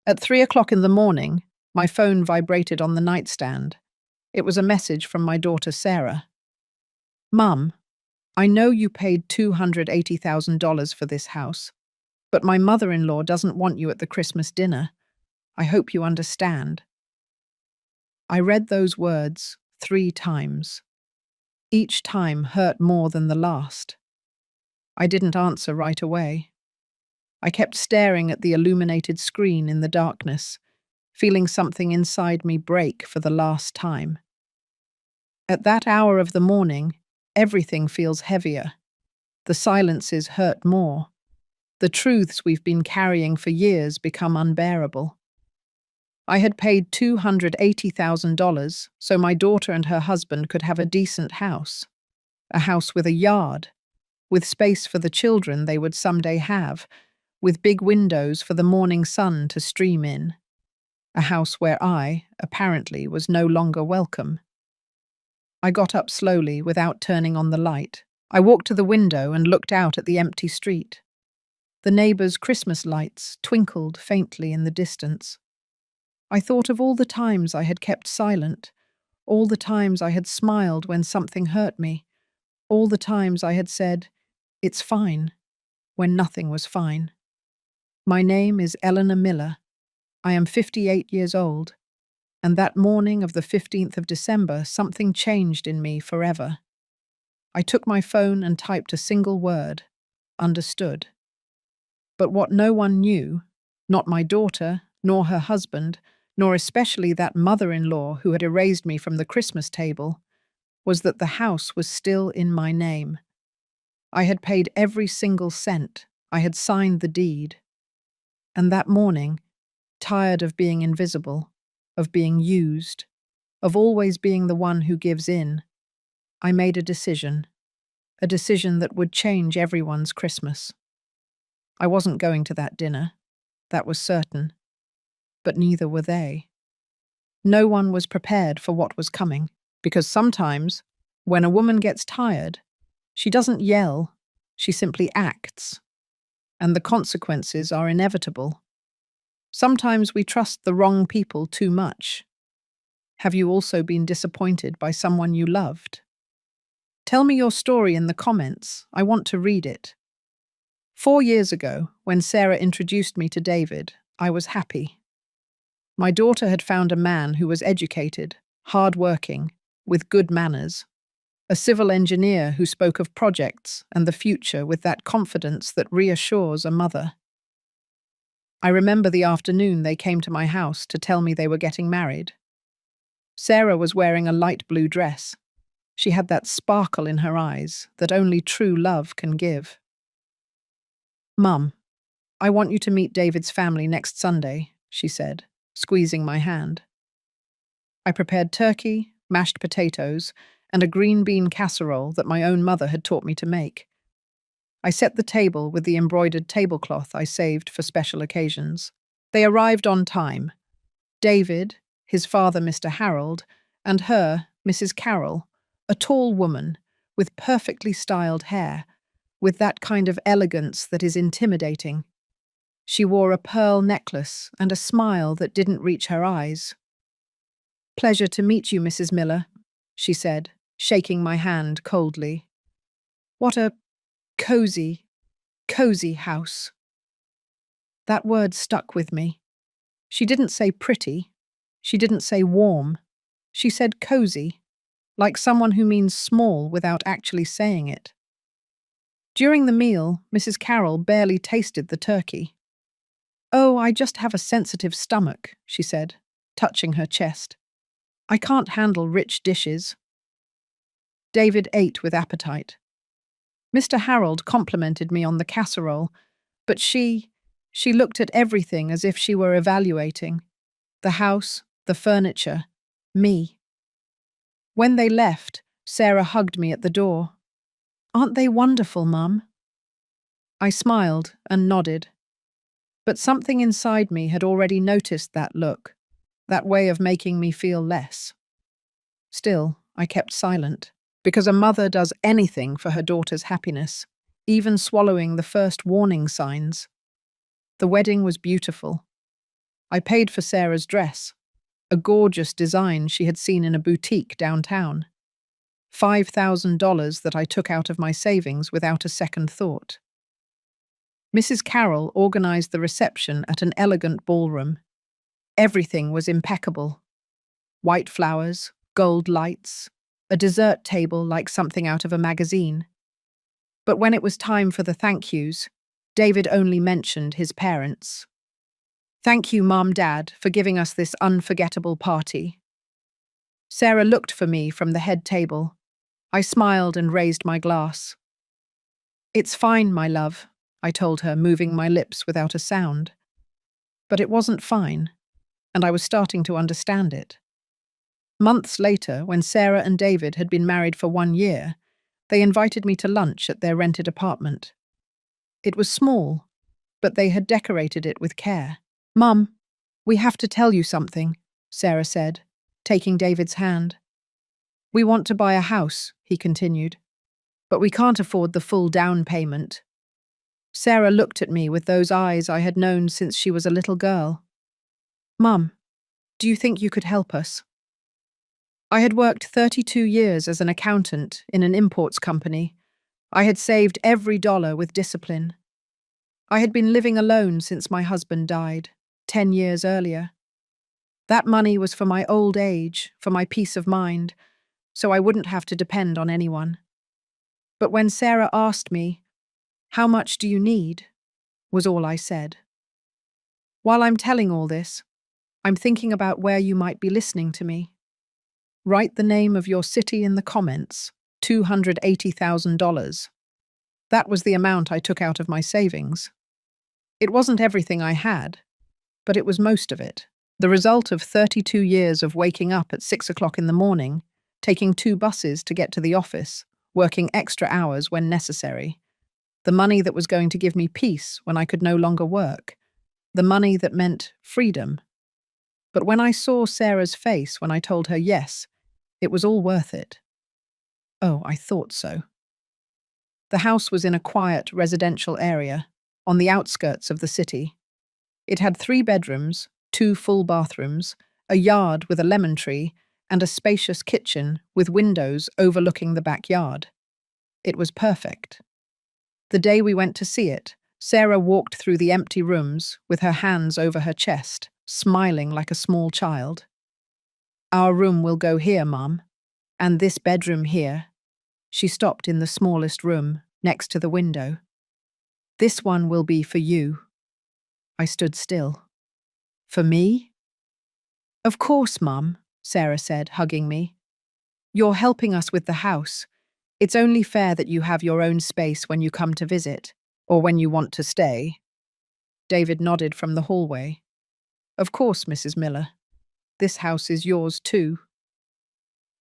At 3 o'clock in the morning, my phone vibrated on the nightstand. It was a message from my daughter Sarah. Mum, I know you paid $280,000 for this house, but my mother-in-law doesn't want you at the Christmas dinner. I hope you understand. I read those words 3 times. Each time hurt more than the last. I didn't answer right away. I kept staring at the illuminated screen in the darkness, feeling something inside me break for the last time. At that hour of the morning, everything feels heavier. The silences hurt more. The truths we've been carrying for years become unbearable. I had paid $280,000 so my daughter and her husband could have a decent house. A house with a yard, with space for the children they would someday have, with big windows for the morning sun to stream in. A house where I, apparently, was no longer welcome. I got up slowly without turning on the light. I walked to the window and looked out at the empty street. The neighbours' Christmas lights twinkled faintly in the distance. I thought of all the times I had kept silent, all the times I had smiled when something hurt me, all the times I had said, "It's fine," when nothing was fine. My name is Eleanor Miller. I am 58 years old, and that morning of the 15th of December, something changed in me forever. I took my phone and typed a single word, understood. But what no one knew, not my daughter, nor her husband, nor especially that mother-in-law who had erased me from the Christmas table, was that the house was still in my name. I had paid every single cent. I had signed the deed. And that morning, tired of being invisible, of being used, of always being the one who gives in, I made a decision that would change everyone's Christmas. I wasn't going to that dinner, that was certain, but neither were they. No one was prepared for what was coming, because sometimes, when a woman gets tired, she doesn't yell, she simply acts, and the consequences are inevitable. Sometimes we trust the wrong people too much. Have you also been disappointed by someone you loved? Tell me your story in the comments. I want to read it. 4 years ago, when Sarah introduced me to David, I was happy. My daughter had found a man who was educated, hard-working, with good manners. A civil engineer who spoke of projects and the future with that confidence that reassures a mother. I remember the afternoon they came to my house to tell me they were getting married. Sarah was wearing a light blue dress. She had that sparkle in her eyes that only true love can give. "Mum, I want you to meet David's family next Sunday," she said, squeezing my hand. I prepared turkey, mashed potatoes, and a green bean casserole that my own mother had taught me to make. I set the table with the embroidered tablecloth I saved for special occasions. They arrived on time. David, his father Mr. Harold, and her, Mrs. Carroll, a tall woman with perfectly styled hair, with that kind of elegance that is intimidating. She wore a pearl necklace and a smile that didn't reach her eyes. "Pleasure to meet you, Mrs. Miller," she said, shaking my hand coldly. "What a cozy house." That word stuck with me. She didn't say pretty. She didn't say warm. She said cozy, like someone who means small without actually saying it. During the meal, Mrs. Carroll barely tasted the turkey. "Oh, I just have a sensitive stomach," she said, touching her chest. "I can't handle rich dishes." David ate with appetite. Mr. Harold complimented me on the casserole, but she looked at everything as if she were evaluating. The house, the furniture, me. When they left, Sarah hugged me at the door. "Aren't they wonderful, Mum?" I smiled and nodded. But something inside me had already noticed that look, that way of making me feel less. Still, I kept silent, because a mother does anything for her daughter's happiness, even swallowing the first warning signs. The wedding was beautiful. I paid for Sarah's dress, a gorgeous design she had seen in a boutique downtown. $5,000 that I took out of my savings without a second thought. Mrs. Carroll organized the reception at an elegant ballroom. Everything was impeccable. White flowers, gold lights, a dessert table like something out of a magazine. But when it was time for the thank yous, David only mentioned his parents. "Thank you, Mom, Dad, for giving us this unforgettable party." Sarah looked for me from the head table. I smiled and raised my glass. "It's fine, my love," I told her, moving my lips without a sound. But it wasn't fine, and I was starting to understand it. Months later, when Sarah and David had been married for 1 year, they invited me to lunch at their rented apartment. It was small, but they had decorated it with care. "Mum, we have to tell you something," Sarah said, taking David's hand. "We want to buy a house," he continued, "but we can't afford the full down payment." Sarah looked at me with those eyes I had known since she was a little girl. "Mum, do you think you could help us?" I had worked 32 years as an accountant in an imports company. I had saved every dollar with discipline. I had been living alone since my husband died, 10 years earlier. That money was for my old age, for my peace of mind, so I wouldn't have to depend on anyone. But when Sarah asked me, "How much do you need?" was all I said. While I'm telling all this, I'm thinking about where you might be listening to me. Write the name of your city in the comments, $280,000. That was the amount I took out of my savings. It wasn't everything I had, but it was most of it. The result of 32 years of waking up at 6 o'clock in the morning, taking 2 buses to get to the office, working extra hours when necessary. The money that was going to give me peace when I could no longer work. The money that meant freedom. But when I saw Sarah's face when I told her yes, it was all worth it. Oh, I thought so. The house was in a quiet residential area, on the outskirts of the city. It had 3 bedrooms, 2 full bathrooms, a yard with a lemon tree, and a spacious kitchen with windows overlooking the backyard. It was perfect. The day we went to see it, Sarah walked through the empty rooms with her hands over her chest, smiling like a small child. "Our room will go here, Mum, and this bedroom here." She stopped in the smallest room, next to the window. "This one will be for you." I stood still. "For me?" "Of course, Mum," Sarah said, hugging me. "You're helping us with the house. It's only fair that you have your own space when you come to visit, or when you want to stay." David nodded from the hallway. "Of course, Mrs. Miller. This house is yours too."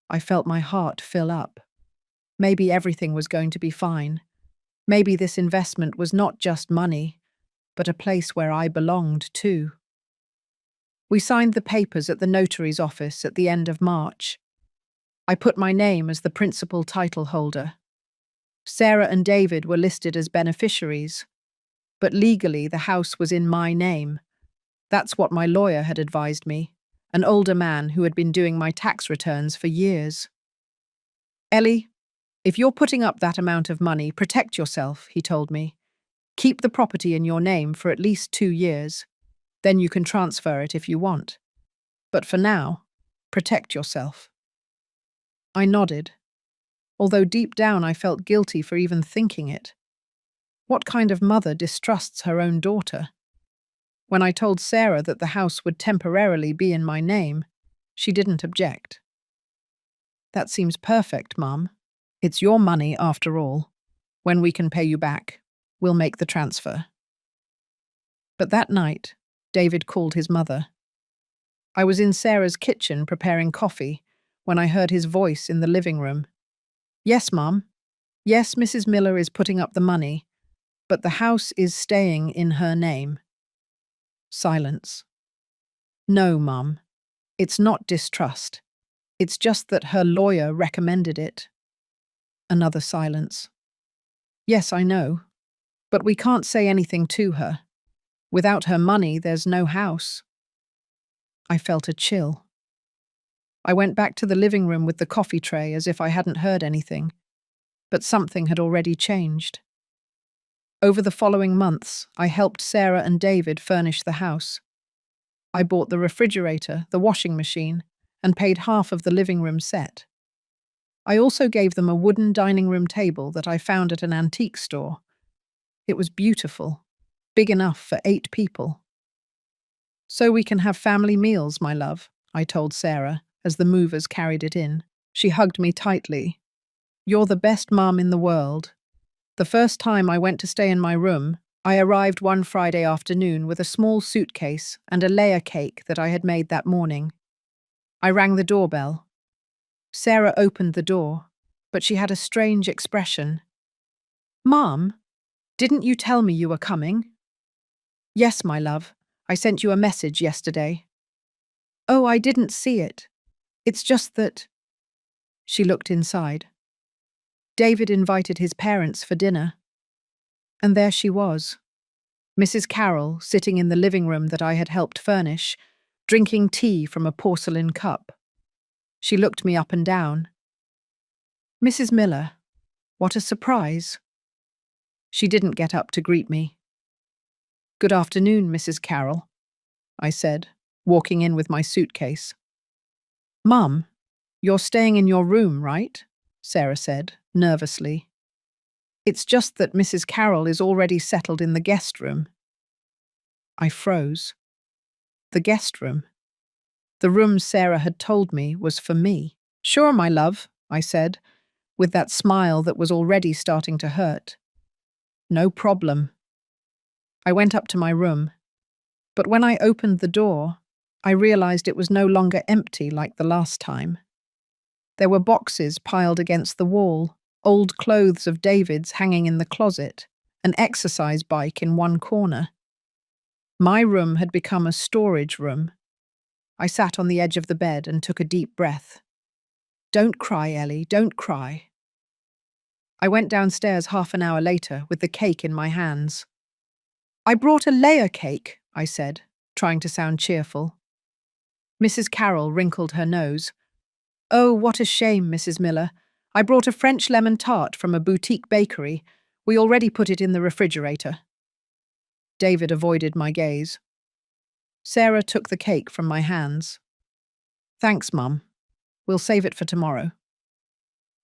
I felt my heart fill up. Maybe everything was going to be fine. Maybe this investment was not just money, but a place where I belonged too. We signed the papers at the notary's office at the end of March. I put my name as the principal title holder. Sarah and David were listed as beneficiaries, but legally the house was in my name. That's what my lawyer had advised me, an older man who had been doing my tax returns for years. "Ellie, if you're putting up that amount of money, protect yourself," he told me. "Keep the property in your name for at least 2 years. Then you can transfer it if you want. But for now, protect yourself." I nodded, although deep down I felt guilty for even thinking it. What kind of mother distrusts her own daughter? When I told Sarah that the house would temporarily be in my name, she didn't object. "That seems perfect, Mum. It's your money after all. When we can pay you back, we'll make the transfer." But that night, David called his mother. I was in Sarah's kitchen preparing coffee when I heard his voice in the living room. "Yes, Mum. Yes, Mrs. Miller is putting up the money, but the house is staying in her name." Silence. "No, Mum. It's not distrust. It's just that her lawyer recommended it." Another silence. "Yes, I know. But we can't say anything to her. Without her money, there's no house." I felt a chill. I went back to the living room with the coffee tray as if I hadn't heard anything, but something had already changed. Over the following months, I helped Sarah and David furnish the house. I bought the refrigerator, the washing machine, and paid half of the living room set. I also gave them a wooden dining room table that I found at an antique store. It was beautiful, big enough for 8 people. "So we can have family meals, my love," I told Sarah as the movers carried it in. She hugged me tightly. "You're the best mom in the world." The first time I went to stay in my room, I arrived one Friday afternoon with a small suitcase and a layer cake that I had made that morning. I rang the doorbell. Sarah opened the door, but she had a strange expression. "Mom, didn't you tell me you were coming?" "Yes, my love. I sent you a message yesterday." "Oh, I didn't see it. It's just that—" She looked inside. David invited his parents for dinner. And there she was, Mrs. Carroll, sitting in the living room that I had helped furnish, drinking tea from a porcelain cup. She looked me up and down. "Mrs. Miller, what a surprise." She didn't get up to greet me. "Good afternoon, Mrs. Carroll," I said, walking in with my suitcase. "Mum, you're staying in your room, right?" Sarah said, nervously. "It's just that Mrs. Carroll is already settled in the guest room." I froze. The guest room. The room Sarah had told me was for me. "Sure, my love," I said, with that smile that was already starting to hurt. "No problem." I went up to my room, but when I opened the door, I realized it was no longer empty like the last time. There were boxes piled against the wall, old clothes of David's hanging in the closet, an exercise bike in one corner. My room had become a storage room. I sat on the edge of the bed and took a deep breath. "Don't cry, Ellie, don't cry." I went downstairs half an hour later with the cake in my hands. "I brought a layer cake," I said, trying to sound cheerful. Mrs. Carroll wrinkled her nose. "Oh, what a shame, Mrs. Miller. I brought a French lemon tart from a boutique bakery. We already put it in the refrigerator." David avoided my gaze. Sarah took the cake from my hands. "Thanks, Mum. We'll save it for tomorrow."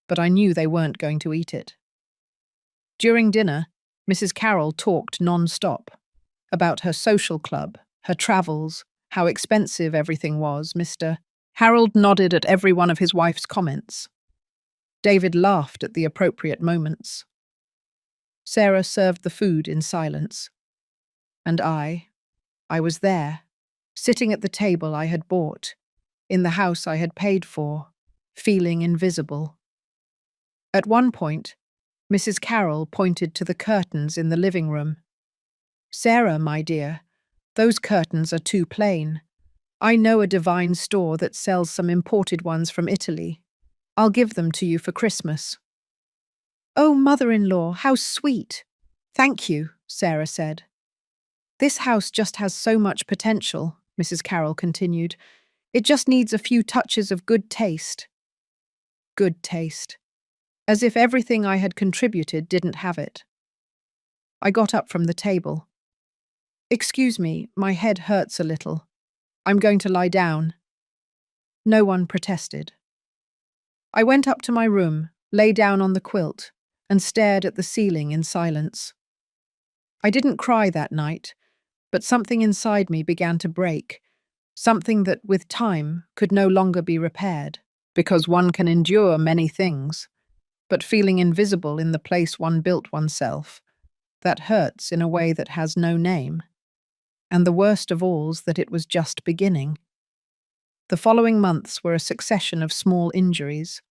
But I knew they weren't going to eat it. During dinner, Mrs. Carroll talked non-stop about her social club, her travels, how expensive everything was. Mr. Harold nodded at every one of his wife's comments. David laughed at the appropriate moments. Sarah served the food in silence. And I was there, sitting at the table I had bought, in the house I had paid for, feeling invisible. At one point, Mrs. Carroll pointed to the curtains in the living room. "Sarah, my dear, those curtains are too plain. I know a divine store that sells some imported ones from Italy. I'll give them to you for Christmas." "Oh, mother-in-law, how sweet." "Thank you," Sarah said. "This house just has so much potential," Mrs. Carroll continued. "It just needs a few touches of good taste." Good taste. As if everything I had contributed didn't have it. I got up from the table. "Excuse me, my head hurts a little. I'm going to lie down." No one protested. I went up to my room, lay down on the quilt, and stared at the ceiling in silence. I didn't cry that night, but something inside me began to break, something that, with time, could no longer be repaired, because one can endure many things, but feeling invisible in the place one built oneself, that hurts in a way that has no name. And the worst of all's that it was just beginning. The following months were a succession of small injuries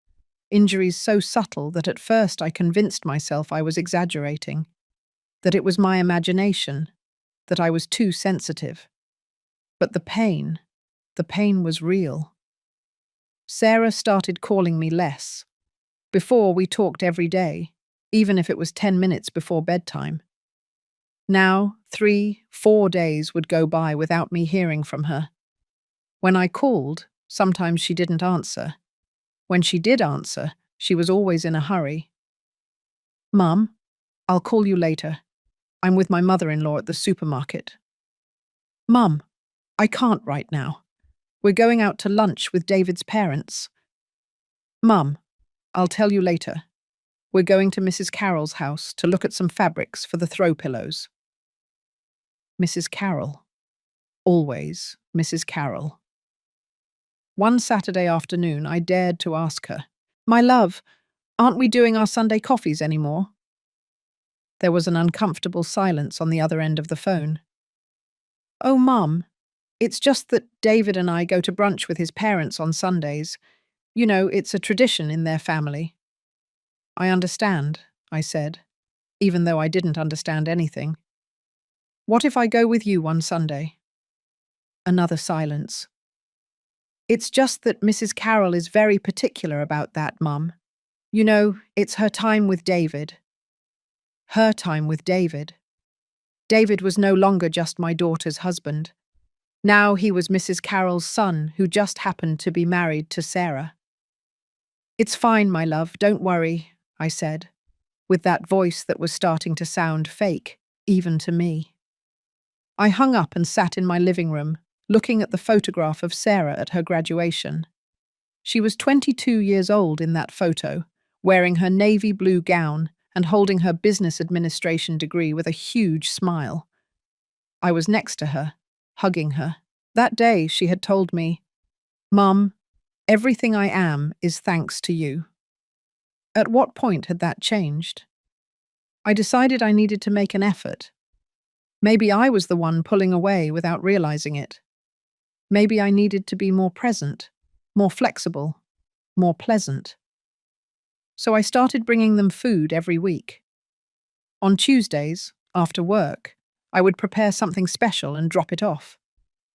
so subtle that at first I convinced myself I was exaggerating, that it was my imagination, that I was too sensitive. But the pain was real. Sarah started calling me less. Before, we talked every day, even if it was 10 minutes before bedtime. Now, 3, 4 days would go by without me hearing from her. When I called, sometimes she didn't answer. When she did answer, she was always in a hurry. Mum, I'll call you later. I'm with my mother-in-law at the supermarket. Mum, I can't right now. We're going out to lunch with David's parents. Mum, I'll tell you later. We're going to Mrs. Carroll's house to look at some fabrics for the throw pillows. Mrs. Carroll. Always Mrs. Carroll. One Saturday afternoon, I dared to ask her, My love, aren't we doing our Sunday coffees anymore? There was an uncomfortable silence on the other end of the phone. Oh, Mum, it's just that David and I go to brunch with his parents on Sundays. You know, it's a tradition in their family. I understand, I said, even though I didn't understand anything. What if I go with you one Sunday? Another silence. It's just that Mrs. Carroll is very particular about that, Mum. You know, it's her time with David. Her time with David. David was no longer just my daughter's husband. Now he was Mrs. Carroll's son, who just happened to be married to Sarah. It's fine, my love, don't worry, I said, with that voice that was starting to sound fake, even to me. I hung up and sat in my living room, looking at the photograph of Sarah at her graduation. She was 22 years old in that photo, wearing her navy blue gown and holding her business administration degree with a huge smile. I was next to her, hugging her. That day she had told me, Mum, everything I am is thanks to you. At what point had that changed? I decided I needed to make an effort. Maybe I was the one pulling away without realizing it. Maybe I needed to be more present, more flexible, more pleasant. So I started bringing them food every week. On Tuesdays, after work, I would prepare something special and drop it off.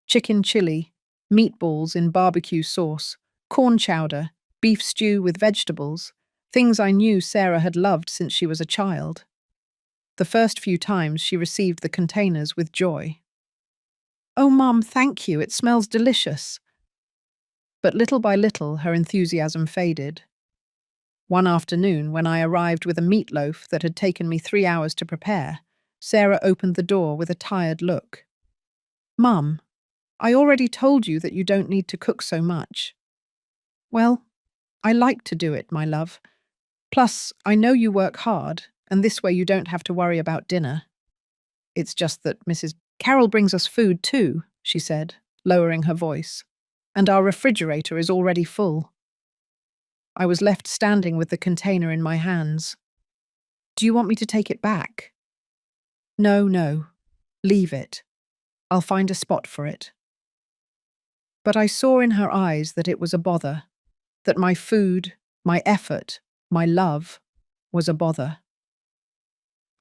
Chicken chili, meatballs in barbecue sauce, corn chowder, beef stew with vegetables, things I knew Sarah had loved since she was a child. The first few times she received the containers with joy. Oh, Mum, thank you, it smells delicious. But little by little her enthusiasm faded. One afternoon, when I arrived with a meatloaf that had taken me 3 hours to prepare, Sarah opened the door with a tired look. Mum, I already told you that you don't need to cook so much. Well, I like to do it, my love. Plus, I know you work hard, and this way you don't have to worry about dinner. It's just that Mrs. Carroll brings us food too, she said, lowering her voice, and our refrigerator is already full. I was left standing with the container in my hands. Do you want me to take it back? No, leave it. I'll find a spot for it. But I saw in her eyes that it was a bother, that my food, my effort, my love was a bother.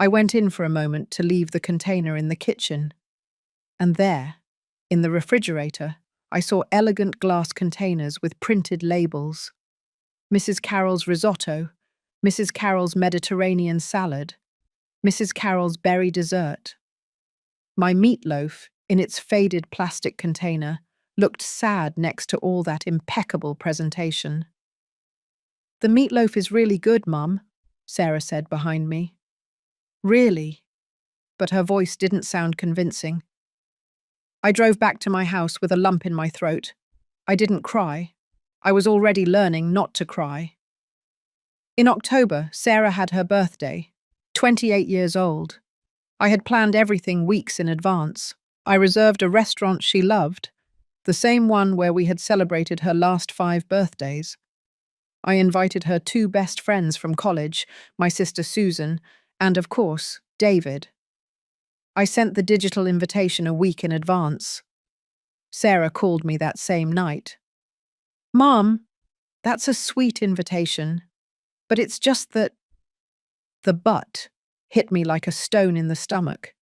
I went in for a moment to leave the container in the kitchen, and there, in the refrigerator, I saw elegant glass containers with printed labels. Mrs. Carroll's risotto, Mrs. Carroll's Mediterranean salad, Mrs. Carroll's berry dessert. My meatloaf, in its faded plastic container, looked sad next to all that impeccable presentation. The meatloaf is really good, Mum, Sarah said behind me. Really? But her voice didn't sound convincing. I drove back to my house with a lump in my throat. I didn't cry. I was already learning not to cry. In October, Sarah had her birthday, 28 years old. I had planned everything weeks in advance. I reserved a restaurant she loved, the same one where we had celebrated her last 5 birthdays. I invited her 2 best friends from college, my sister Susan, and of course, David. I sent the digital invitation a week in advance. Sarah called me that same night. Mom, that's a sweet invitation, but it's just that the but hit me like a stone in the stomach.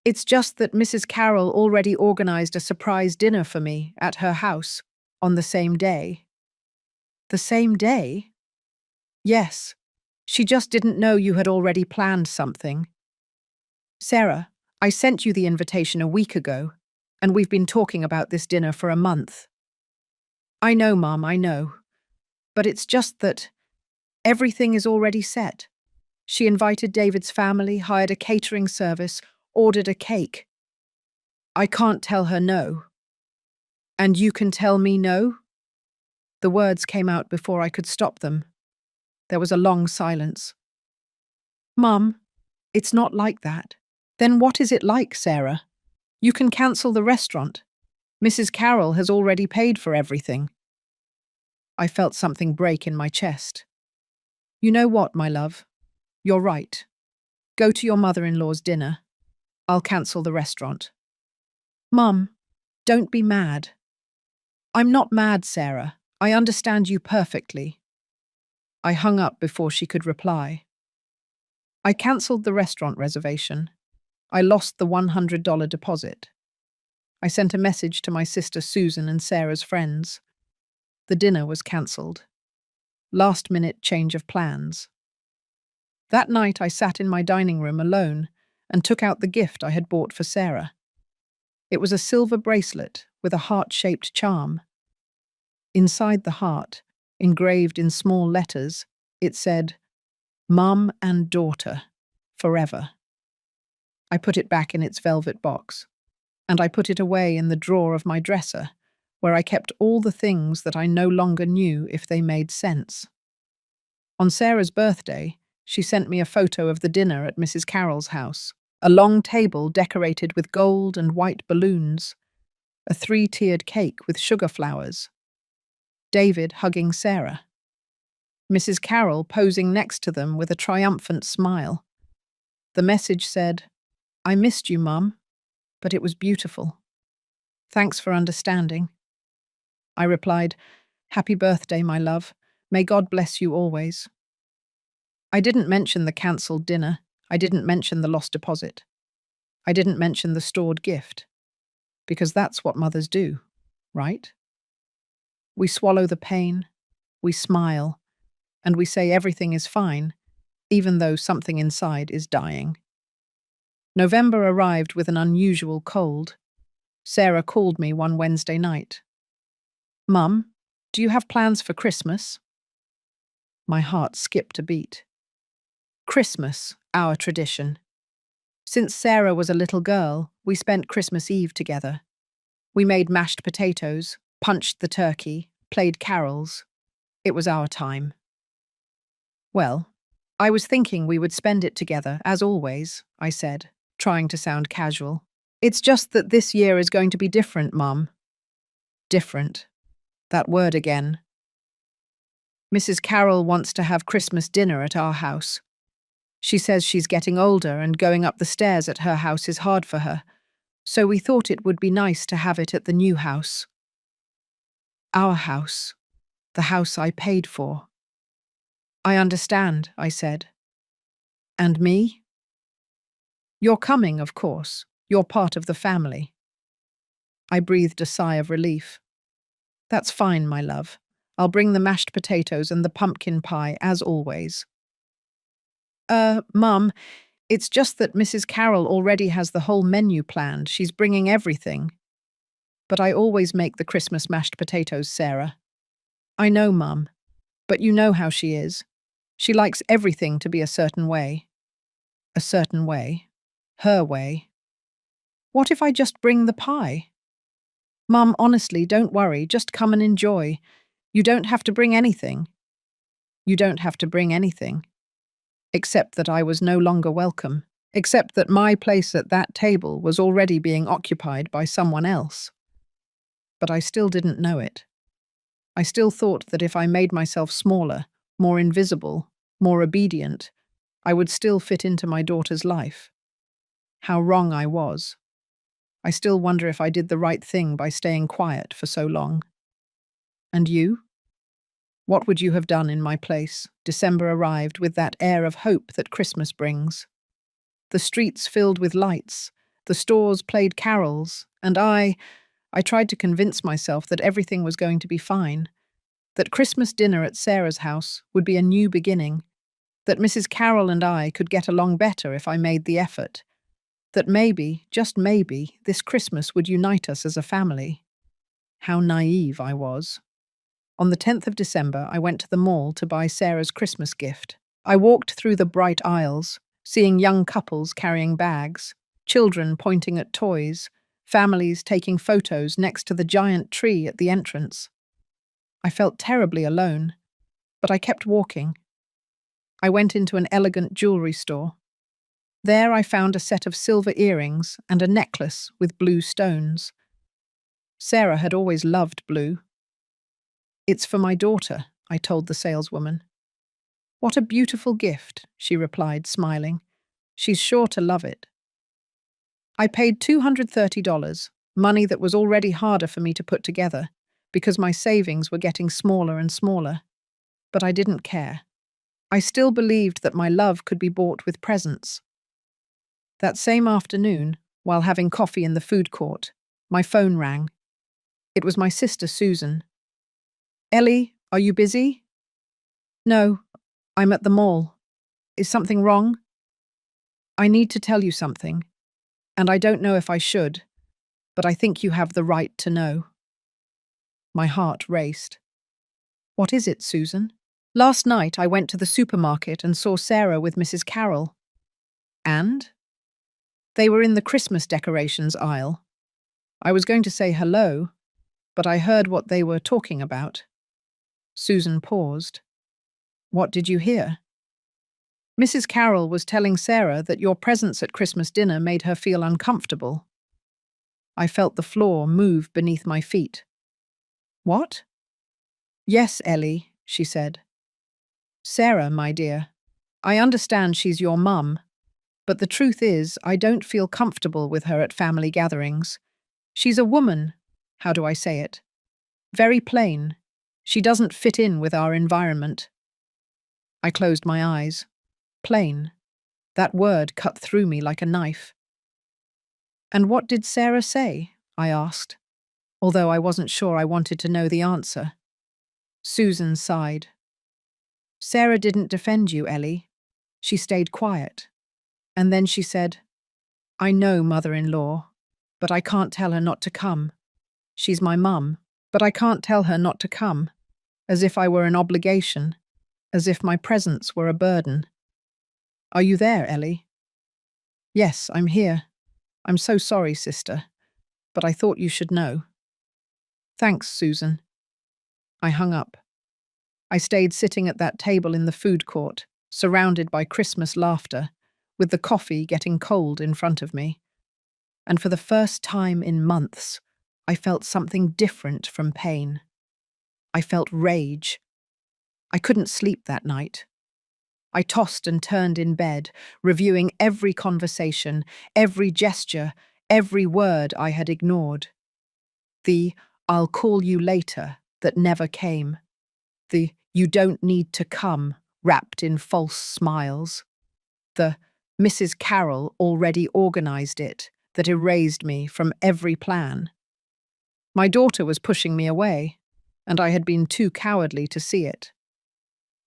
It's just that Mrs. Carroll already organized a surprise dinner for me at her house on the same day. The same day? Yes, she just didn't know you had already planned something. Sarah, I sent you the invitation a week ago. And we've been talking about this dinner for a month. I know, Mum, I know. But it's just that everything is already set. She invited David's family, hired a catering service, ordered a cake. I can't tell her no. And you can tell me no? The words came out before I could stop them. There was a long silence. Mum, it's not like that. Then what is it like, Sarah? You can cancel the restaurant. Mrs. Carroll has already paid for everything. I felt something break in my chest. You know what, my love? You're right. Go to your mother-in-law's dinner. I'll cancel the restaurant. Mum, don't be mad. I'm not mad, Sarah. I understand you perfectly. I hung up before she could reply. I cancelled the restaurant reservation. I lost the $100 deposit. I sent a message to my sister Susan and Sarah's friends. The dinner was cancelled. Last-minute change of plans. That night I sat in my dining room alone and took out the gift I had bought for Sarah. It was a silver bracelet with a heart-shaped charm. Inside the heart, engraved in small letters, it said, Mum and Daughter, Forever. I put it back in its velvet box, and I put it away in the drawer of my dresser, where I kept all the things that I no longer knew if they made sense. On Sarah's birthday, she sent me a photo of the dinner at Mrs. Carroll's house, a long table decorated with gold and white balloons, a 3-tiered cake with sugar flowers, David hugging Sarah, Mrs. Carroll posing next to them with a triumphant smile. The message said, I missed you, Mum, but it was beautiful. Thanks for understanding. I replied, Happy birthday, my love. May God bless you always. I didn't mention the cancelled dinner. I didn't mention the lost deposit. I didn't mention the stored gift. Because that's what mothers do, right? We swallow the pain, we smile, and we say everything is fine, even though something inside is dying. November arrived with an unusual cold. Sarah called me one Wednesday night. Mum, do you have plans for Christmas? My heart skipped a beat. Christmas, our tradition. Since Sarah was a little girl, we spent Christmas Eve together. We made mashed potatoes, punched the turkey, played carols. It was our time. Well, I was thinking we would spend it together, as always, I said, trying to sound casual. It's just that this year is going to be different, Mum. Different. That word again. Mrs. Carroll wants to have Christmas dinner at our house. She says she's getting older and going up the stairs at her house is hard for her, so we thought it would be nice to have it at the new house. Our house. The house I paid for. I understand, I said. And me? You're coming, of course. You're part of the family. I breathed a sigh of relief. That's fine, my love. I'll bring the mashed potatoes and the pumpkin pie, as always. Mum, it's just that Mrs. Carroll already has the whole menu planned. She's bringing everything. But I always make the Christmas mashed potatoes, Sarah. I know, Mum, but you know how she is. She likes everything to be a certain way. A certain way. Her way. What if I just bring the pie? Mum, honestly, don't worry. Just come and enjoy. You don't have to bring anything. You don't have to bring anything. Except that I was no longer welcome. Except that my place at that table was already being occupied by someone else. But I still didn't know it. I still thought that if I made myself smaller, more invisible, more obedient, I would still fit into my daughter's life. How wrong I was. I still wonder if I did the right thing by staying quiet for so long. And you? What would you have done in my place? December arrived with that air of hope that Christmas brings. The streets filled with lights, the stores played carols, and I tried to convince myself that everything was going to be fine, that Christmas dinner at Sarah's house would be a new beginning, that Mrs. Carroll and I could get along better if I made the effort. That maybe, just maybe, this Christmas would unite us as a family. How naive I was. On the 10th of December, I went to the mall to buy Sarah's Christmas gift. I walked through the bright aisles, seeing young couples carrying bags, children pointing at toys, families taking photos next to the giant tree at the entrance. I felt terribly alone, but I kept walking. I went into an elegant jewelry store. There I found a set of silver earrings and a necklace with blue stones. Sarah had always loved blue. "It's for my daughter," I told the saleswoman. "What a beautiful gift," she replied, smiling. "She's sure to love it." I paid $230, money that was already harder for me to put together, because my savings were getting smaller and smaller. But I didn't care. I still believed that my love could be bought with presents. That same afternoon, while having coffee in the food court, my phone rang. It was my sister Susan. "Ellie, are you busy?" "No, I'm at the mall. Is something wrong?" "I need to tell you something, and I don't know if I should, but I think you have the right to know." My heart raced. "What is it, Susan?" "Last night I went to the supermarket and saw Sarah with Mrs. Carroll." "And?" "They were in the Christmas decorations aisle. I was going to say hello, but I heard what they were talking about." Susan paused. "What did you hear?" "Mrs. Carroll was telling Sarah that your presence at Christmas dinner made her feel uncomfortable." I felt the floor move beneath my feet. "What?" "Yes, Ellie," she said. "Sarah, my dear, I understand she's your mum, but the truth is I don't feel comfortable with her at family gatherings. She's a woman, how do I say it? Very plain. She doesn't fit in with our environment." I closed my eyes. Plain. That word cut through me like a knife. "And what did Sarah say?" I asked, although I wasn't sure I wanted to know the answer. Susan sighed. "Sarah didn't defend you, Ellie. She stayed quiet. And then she said, 'I know, mother-in-law, but I can't tell her not to come. She's my mum, but I can't tell her not to come,' as if I were an obligation, as if my presence were a burden. Are you there, Ellie?" "Yes, I'm here. I'm so sorry, sister, but I thought you should know." "Thanks, Susan." I hung up. I stayed sitting at that table in the food court, surrounded by Christmas laughter, with the coffee getting cold in front of me. And for the first time in months, I felt something different from pain. I felt rage. I couldn't sleep that night. I tossed and turned in bed, reviewing every conversation, every gesture, every word I had ignored. The "I'll call you later" that never came. The "you don't need to come" wrapped in false smiles. The "Mrs. Carroll already organized it" that erased me from every plan. My daughter was pushing me away, and I had been too cowardly to see it.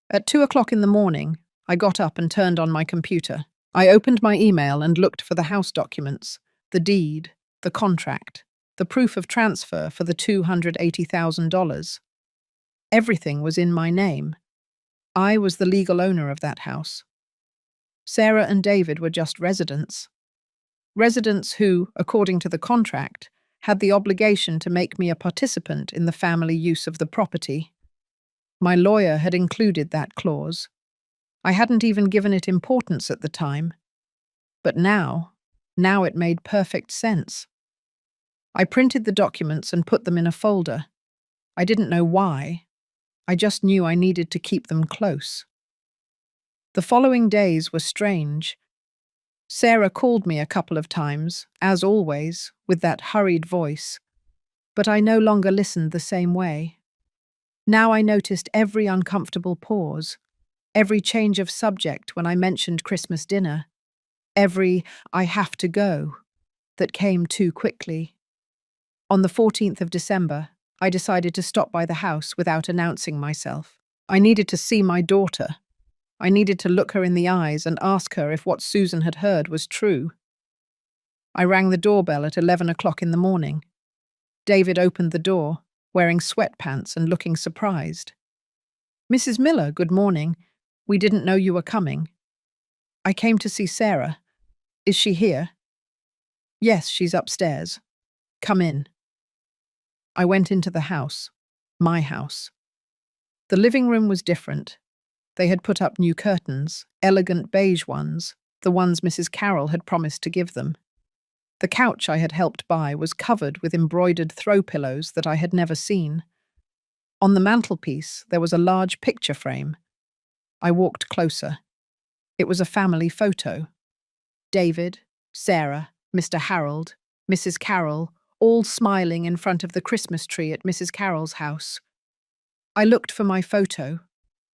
At 2 o'clock in the morning, I got up and turned on my computer. I opened my email and looked for the house documents, the deed, the contract, the proof of transfer for the $280,000. Everything was in my name. I was the legal owner of that house. Sarah and David were just residents. Residents who, according to the contract, had the obligation to make me a participant in the family use of the property. My lawyer had included that clause. I hadn't even given it importance at the time. But now it made perfect sense. I printed the documents and put them in a folder. I didn't know why. I just knew I needed to keep them close. The following days were strange. Sarah called me a couple of times, as always, with that hurried voice. But I no longer listened the same way. Now I noticed every uncomfortable pause, every change of subject when I mentioned Christmas dinner, every "I have to go" that came too quickly. On the 14th of December, I decided to stop by the house without announcing myself. I needed to see my daughter. I needed to look her in the eyes and ask her if what Susan had heard was true. I rang the doorbell at 11 o'clock in the morning. David opened the door, wearing sweatpants and looking surprised. Mrs. Miller, good morning. We didn't know you were coming. I came to see Sarah. Is she here? Yes, she's upstairs. Come in. I went into the house. My house. The living room was different. They had put up new curtains, elegant beige ones, the ones Mrs. Carroll had promised to give them. The couch I had helped buy was covered with embroidered throw pillows that I had never seen. On the mantelpiece, there was a large picture frame. I walked closer. It was a family photo. David, Sarah, Mr. Harold, Mrs. Carroll, all smiling in front of the Christmas tree at Mrs. Carroll's house. I looked for my photo,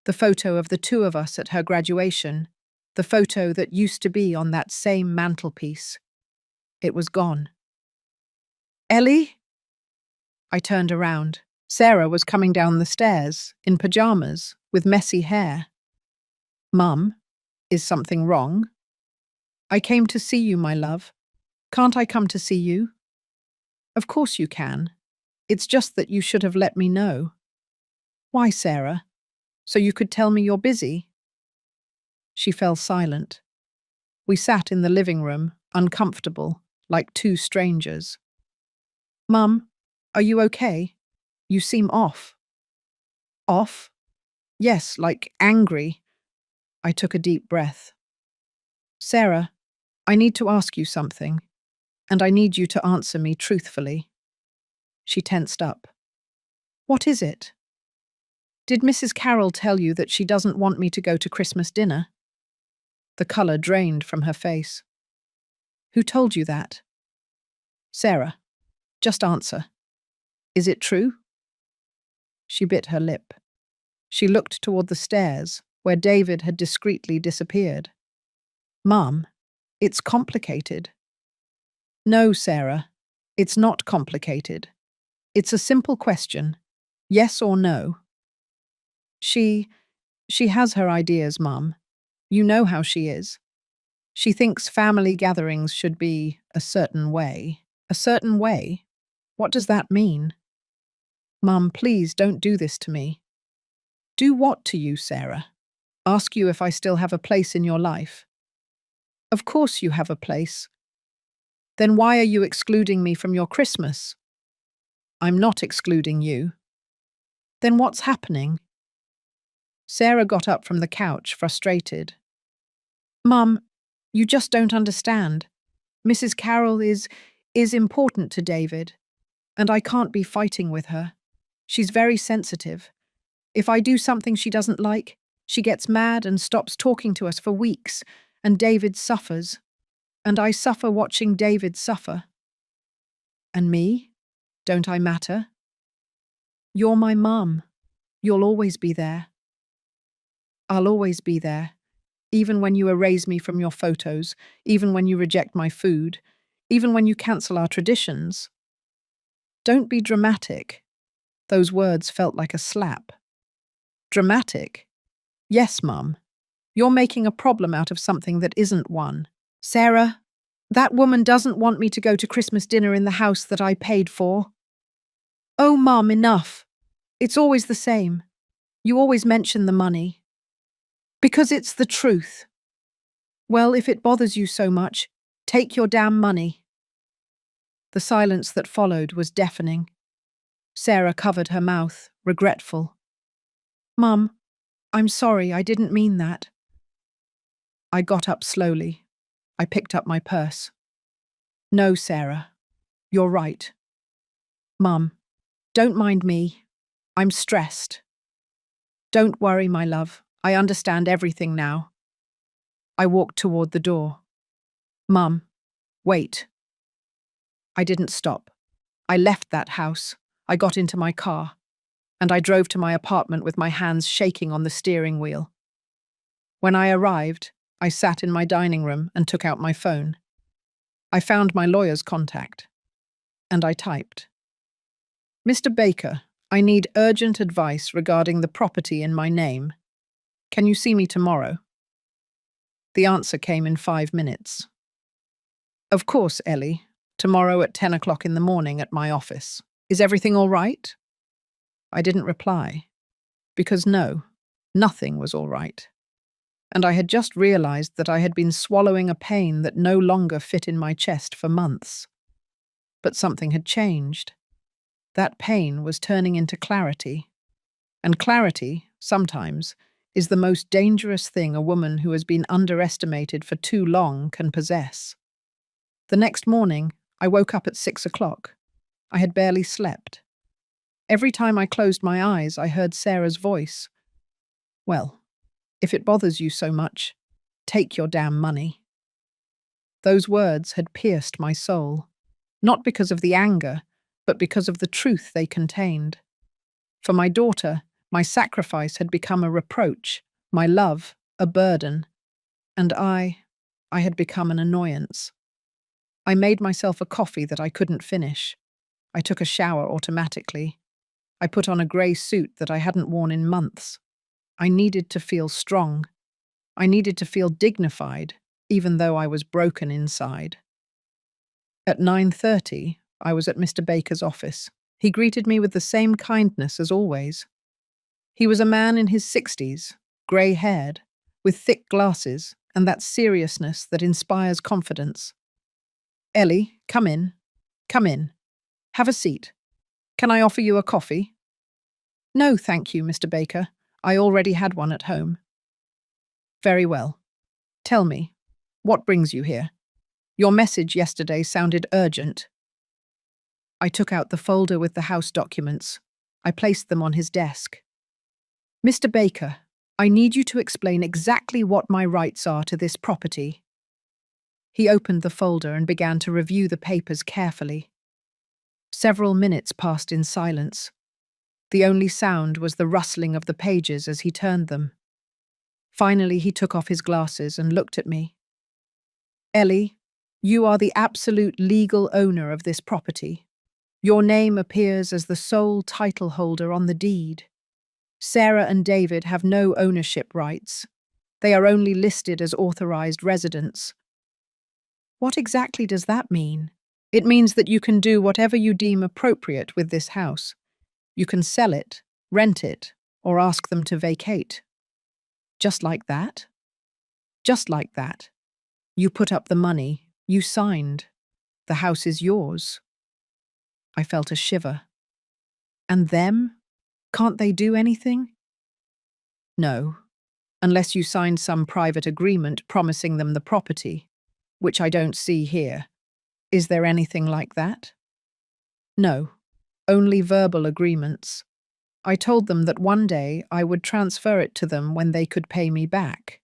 the photo of the two of us at her graduation, the photo that used to be on that same mantelpiece. It was gone. Ellie? I turned around. Sarah was coming down the stairs, in pajamas, with messy hair. Mum, is something wrong? I came to see you, my love. Can't I come to see you? Of course you can. It's just that you should have let me know. Why, Sarah? So you could tell me you're busy? She fell silent. We sat in the living room, uncomfortable, like two strangers. Mum, are you okay? You seem off. Off? Yes, like angry. I took a deep breath. Sarah, I need to ask you something, and I need you to answer me truthfully. She tensed up. What is it? Did Mrs. Carroll tell you that she doesn't want me to go to Christmas dinner? The colour drained from her face. Who told you that? Sarah, just answer. Is it true? She bit her lip. She looked toward the stairs, where David had discreetly disappeared. Mum, it's complicated. No, Sarah, it's not complicated. It's a simple question. Yes or no? She has her ideas, Mum. You know how she is. She thinks family gatherings should be a certain way. A certain way? What does that mean? Mum, please don't do this to me. Do what to you, Sarah? Ask you if I still have a place in your life. Of course you have a place. Then why are you excluding me from your Christmas? I'm not excluding you. Then what's happening? Sarah got up from the couch, frustrated. Mum, you just don't understand. Mrs. Carroll is important to David, and I can't be fighting with her. She's very sensitive. If I do something she doesn't like, she gets mad and stops talking to us for weeks, and David suffers. And I suffer watching David suffer. And me? Don't I matter? You're my mum. You'll always be there. I'll always be there, even when you erase me from your photos, even when you reject my food, even when you cancel our traditions. Don't be dramatic. Those words felt like a slap. Dramatic? Yes, Mum. You're making a problem out of something that isn't one. Sarah, that woman doesn't want me to go to Christmas dinner in the house that I paid for. Oh, Mum, enough. It's always the same. You always mention the money. Because it's the truth. Well, if it bothers you so much, take your damn money. The silence that followed was deafening. Sarah covered her mouth, regretful. Mum, I'm sorry, I didn't mean that. I got up slowly. I picked up my purse. No, Sarah, you're right. Mum, don't mind me. I'm stressed. Don't worry, my love. I understand everything now. I walked toward the door. Mum, wait. I didn't stop. I left that house. I got into my car, and I drove to my apartment with my hands shaking on the steering wheel. When I arrived, I sat in my dining room and took out my phone. I found my lawyer's contact, and I typed. Mr. Baker, I need urgent advice regarding the property in my name. Can you see me tomorrow? The answer came in 5 minutes. Of course, Ellie. Tomorrow at 10 o'clock in the morning at my office. Is everything all right? I didn't reply. Because no, nothing was all right. And I had just realized that I had been swallowing a pain that no longer fit in my chest for months. But something had changed. That pain was turning into clarity. And clarity, sometimes, is the most dangerous thing a woman who has been underestimated for too long can possess. The next morning, I woke up at 6 o'clock. I had barely slept. Every time I closed my eyes, I heard Sarah's voice. Well, if it bothers you so much, take your damn money. Those words had pierced my soul, not because of the anger, but because of the truth they contained. For my daughter, my sacrifice had become a reproach, my love, a burden, and I had become an annoyance. I made myself a coffee that I couldn't finish. I took a shower automatically. I put on a grey suit that I hadn't worn in months. I needed to feel strong. I needed to feel dignified, even though I was broken inside. At 9:30, I was at Mr. Baker's office. He greeted me with the same kindness as always. He was a man in his 60s, grey-haired, with thick glasses and that seriousness that inspires confidence. Ellie, come in. Come in. Have a seat. Can I offer you a coffee? No, thank you, Mr. Baker. I already had one at home. Very well. Tell me, what brings you here? Your message yesterday sounded urgent. I took out the folder with the house documents. I placed them on his desk. Mr. Baker, I need you to explain exactly what my rights are to this property. He opened the folder and began to review the papers carefully. Several minutes passed in silence. The only sound was the rustling of the pages as he turned them. Finally, he took off his glasses and looked at me. Ellie, you are the absolute legal owner of this property. Your name appears as the sole title holder on the deed. Sarah and David have no ownership rights. They are only listed as authorized residents. What exactly does that mean? It means that you can do whatever you deem appropriate with this house. You can sell it, rent it, or ask them to vacate. Just like that? Just like that. You put up the money, you signed. The house is yours. I felt a shiver. And them? Can't they do anything? No, unless you signed some private agreement promising them the property, which I don't see here. Is there anything like that? No, only verbal agreements. I told them that one day I would transfer it to them when they could pay me back.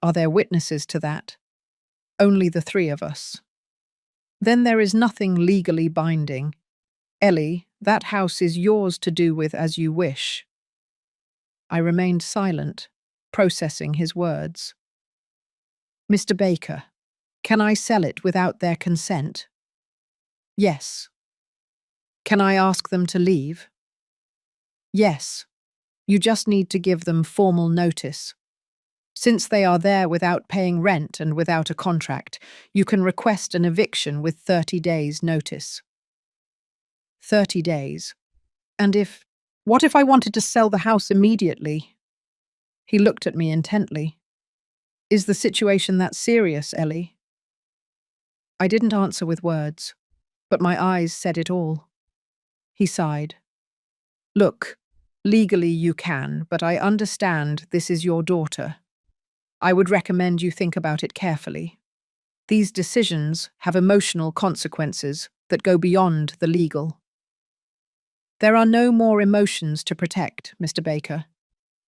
Are there witnesses to that? Only the three of us. Then there is nothing legally binding. Ellie, that house is yours to do with as you wish. I remained silent, processing his words. Mr. Baker, can I sell it without their consent? Yes. Can I ask them to leave? Yes. You just need to give them formal notice. Since they are there without paying rent and without a contract, you can request an eviction with 30 days' notice. 30 days. And what if I wanted to sell the house immediately? He looked at me intently. Is the situation that serious, Ellie? I didn't answer with words, but my eyes said it all. He sighed. Look, legally you can, but I understand this is your daughter. I would recommend you think about it carefully. These decisions have emotional consequences that go beyond the legal. There are no more emotions to protect, Mr. Baker.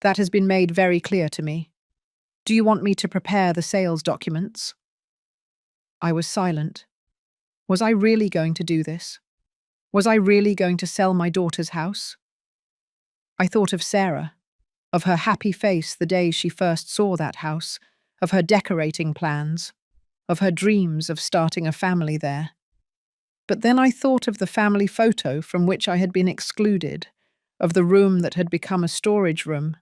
That has been made very clear to me. Do you want me to prepare the sales documents? I was silent. Was I really going to do this? Was I really going to sell my daughter's house? I thought of Sarah, of her happy face the day she first saw that house, of her decorating plans, of her dreams of starting a family there. But then I thought of the family photo from which I had been excluded, of the room that had become a storage room,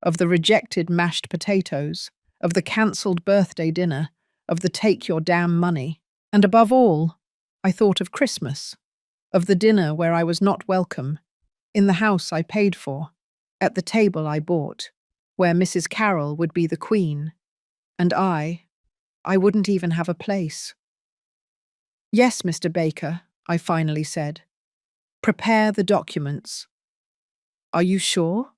of the rejected mashed potatoes, of the cancelled birthday dinner, of the take your damn money. And above all, I thought of Christmas, of the dinner where I was not welcome, in the house I paid for, at the table I bought, where Mrs. Carroll would be the queen, and I wouldn't even have a place. Yes, Mr. Baker, I finally said. Prepare the documents. Are you sure?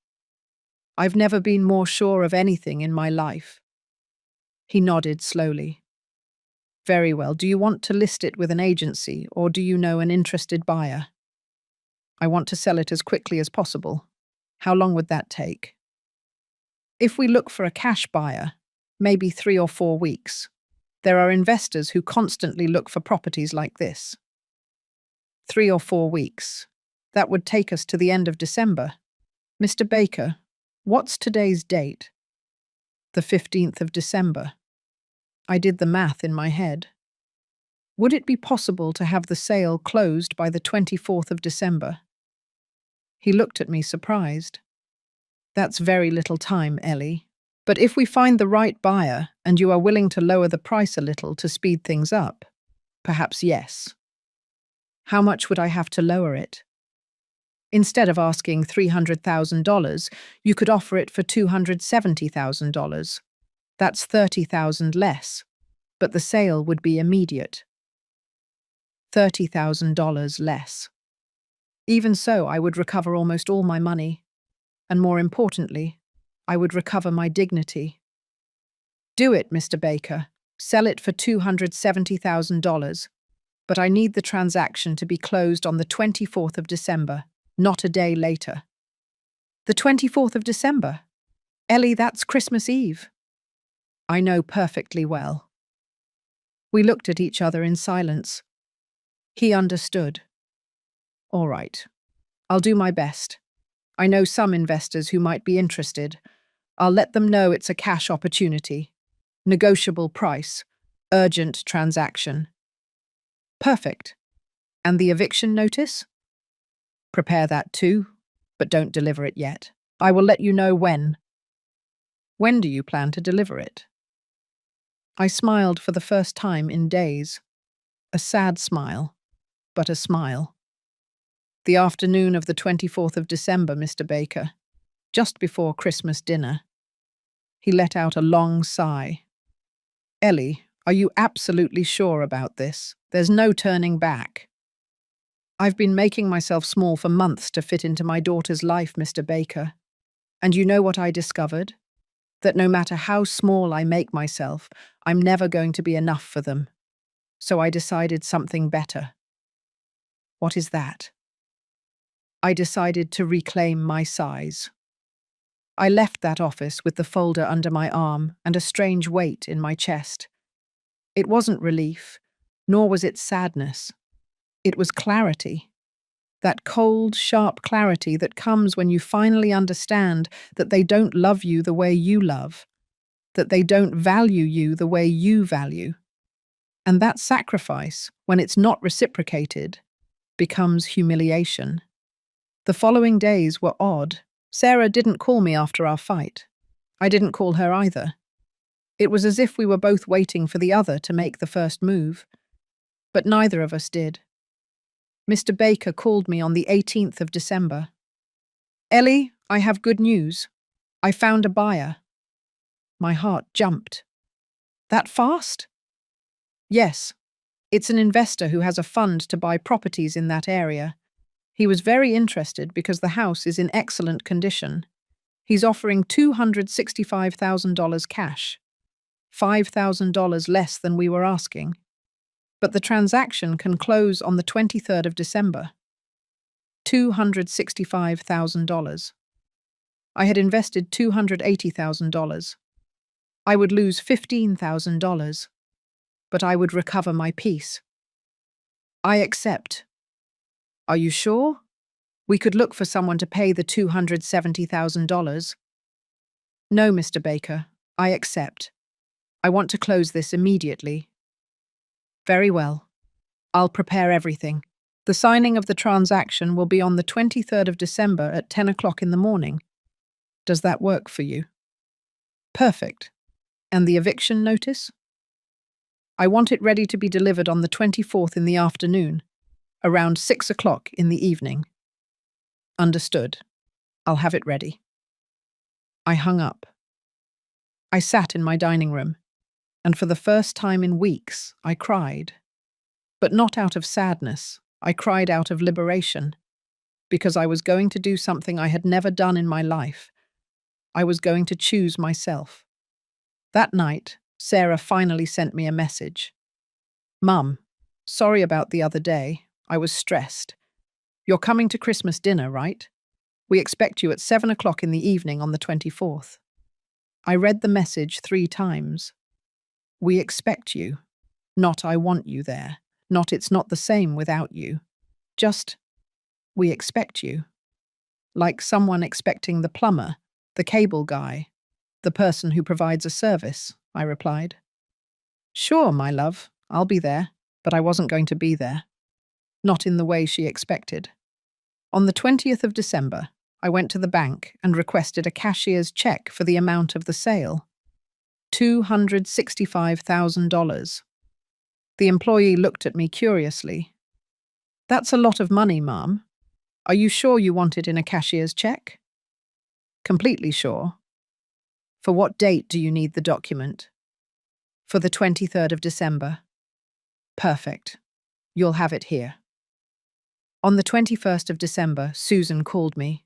I've never been more sure of anything in my life. He nodded slowly. Very well. Do you want to list it with an agency, or do you know an interested buyer? I want to sell it as quickly as possible. How long would that take? If we look for a cash buyer, maybe 3 or 4 weeks. There are investors who constantly look for properties like this. 3 or 4 weeks. That would take us to the end of December. Mr. Baker, what's today's date? The 15th of December. I did the math in my head. Would it be possible to have the sale closed by the 24th of December? He looked at me surprised. That's very little time, Ellie. But if we find the right buyer and you are willing to lower the price a little to speed things up, perhaps yes. How much would I have to lower it? Instead of asking $300,000, you could offer it for $270,000. That's $30,000 less, but the sale would be immediate. $30,000 less. Even so, I would recover almost all my money, and more importantly, I would recover my dignity. Do it, Mr. Baker. Sell it for $270,000, but I need the transaction to be closed on the 24th of December, not a day later. The 24th of December? Ellie, that's Christmas Eve. I know perfectly well. We looked at each other in silence. He understood. All right. I'll do my best. I know some investors who might be interested. I'll let them know it's a cash opportunity. Negotiable price. Urgent transaction. Perfect. And the eviction notice? Prepare that too, but don't deliver it yet. I will let you know when. When do you plan to deliver it? I smiled for the first time in days. A sad smile, but a smile. The afternoon of the 24th of December, Mr. Baker, just before Christmas dinner. He let out a long sigh. Ellie, are you absolutely sure about this? There's no turning back. I've been making myself small for months to fit into my daughter's life, Mr. Baker. And you know what I discovered? That no matter how small I make myself, I'm never going to be enough for them. So I decided something better. What is that? I decided to reclaim my size. I left that office with the folder under my arm and a strange weight in my chest. It wasn't relief, nor was it sadness. It was clarity. That cold, sharp clarity that comes when you finally understand that they don't love you the way you love, that they don't value you the way you value. And that sacrifice, when it's not reciprocated, becomes humiliation. The following days were odd. Sarah didn't call me after our fight. I didn't call her either. It was as if we were both waiting for the other to make the first move. But neither of us did. Mr. Baker called me on the 18th of December. Ellie, I have good news. I found a buyer. My heart jumped. That fast? Yes. It's an investor who has a fund to buy properties in that area. He was very interested because the house is in excellent condition. He's offering $265,000 cash, $5,000 less than we were asking. But the transaction can close on the 23rd of December. $265,000. I had invested $280,000. I would lose $15,000, but I would recover my peace. I accept. Are you sure? We could look for someone to pay the $270,000. No, Mr. Baker, I accept. I want to close this immediately. Very well. I'll prepare everything. The signing of the transaction will be on the 23rd of December at 10 o'clock in the morning. Does that work for you? Perfect. And the eviction notice? I want it ready to be delivered on the 24th in the afternoon, around 6 o'clock in the evening. Understood. I'll have it ready. I hung up. I sat in my dining room, and for the first time in weeks, I cried. But not out of sadness. I cried out of liberation, because I was going to do something I had never done in my life. I was going to choose myself. That night, Sarah finally sent me a message. Mum, sorry about the other day. I was stressed. You're coming to Christmas dinner, right? We expect you at 7 o'clock in the evening on the 24th. I read the message 3 times. We expect you. Not I want you there. Not it's not the same without you. Just, we expect you. Like someone expecting the plumber, the cable guy, the person who provides a service, I replied. Sure, my love, I'll be there, but I wasn't going to be there. Not in the way she expected. On the 20th of December, I went to the bank and requested a cashier's check for the amount of the sale. $265,000. The employee looked at me curiously. That's a lot of money, ma'am. Are you sure you want it in a cashier's check? Completely sure. For what date do you need the document? For the 23rd of December. Perfect. You'll have it here. On the 21st of December, Susan called me.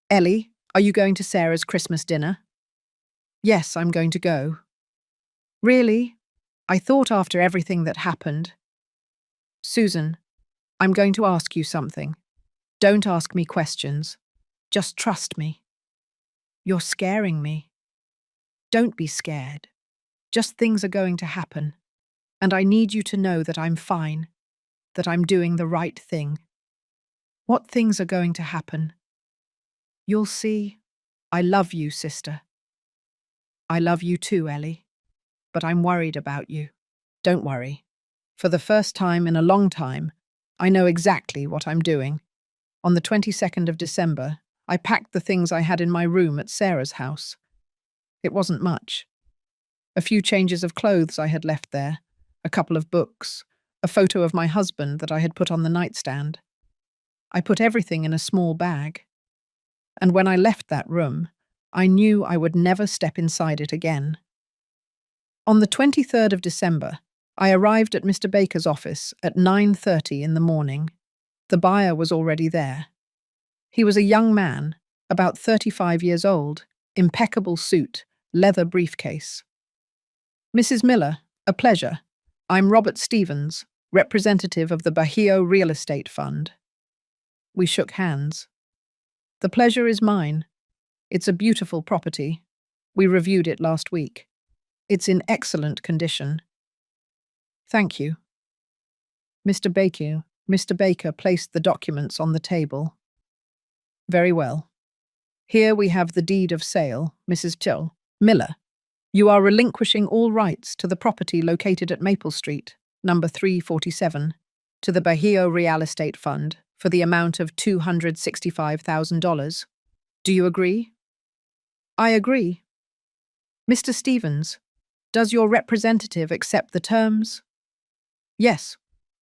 Ellie, are you going to Sarah's Christmas dinner? Yes, I'm going to go. Really? I thought after everything that happened. Susan, I'm going to ask you something. Don't ask me questions. Just trust me. You're scaring me. Don't be scared. Just things are going to happen. And I need you to know that I'm fine, that I'm doing the right thing. What things are going to happen? You'll see. I love you, sister. I love you too, Ellie. But I'm worried about you. Don't worry. For the first time in a long time, I know exactly what I'm doing. On the 22nd of December, I packed the things I had in my room at Sarah's house. It wasn't much. A few changes of clothes I had left there, a couple of books, a photo of my husband that I had put on the nightstand. I put everything in a small bag. And when I left that room, I knew I would never step inside it again. On the 23rd of December, I arrived at Mr. Baker's office at 9:30 in the morning. The buyer was already there. He was a young man, about 35 years old, impeccable suit, leather briefcase. Mrs. Miller, a pleasure. I'm Robert Stevens, representative of the Bahio Real Estate Fund. We shook hands. The pleasure is mine. It's a beautiful property. We reviewed it last week. It's in excellent condition. Thank you. Mr. Baker placed the documents on the table. Very well. Here we have the deed of sale, Mrs. Miller. You are relinquishing all rights to the property located at Maple Street, number 347, to the Bahio Real Estate Fund for the amount of $265,000. Do you agree? I agree. Mr. Stevens, does your representative accept the terms? Yes,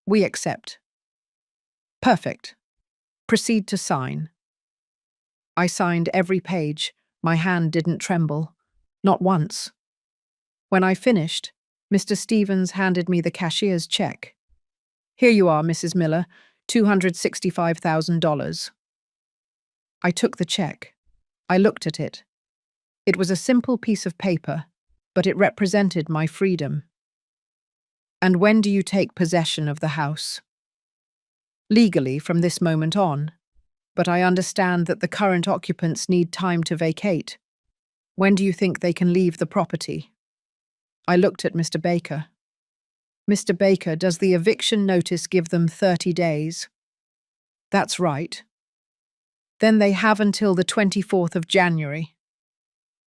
we accept. Perfect. Proceed to sign. I signed every page. My hand didn't tremble. Not once. When I finished, Mr. Stevens handed me the cashier's check. Here you are, Mrs. Miller, $265,000. I took the check. I looked at it. It was a simple piece of paper, but it represented my freedom. And when do you take possession of the house? Legally, from this moment on, but I understand that the current occupants need time to vacate. When do you think they can leave the property? I looked at Mr. Baker. Mr. Baker, does the eviction notice give them 30 days? That's right. Then they have until the 24th of January.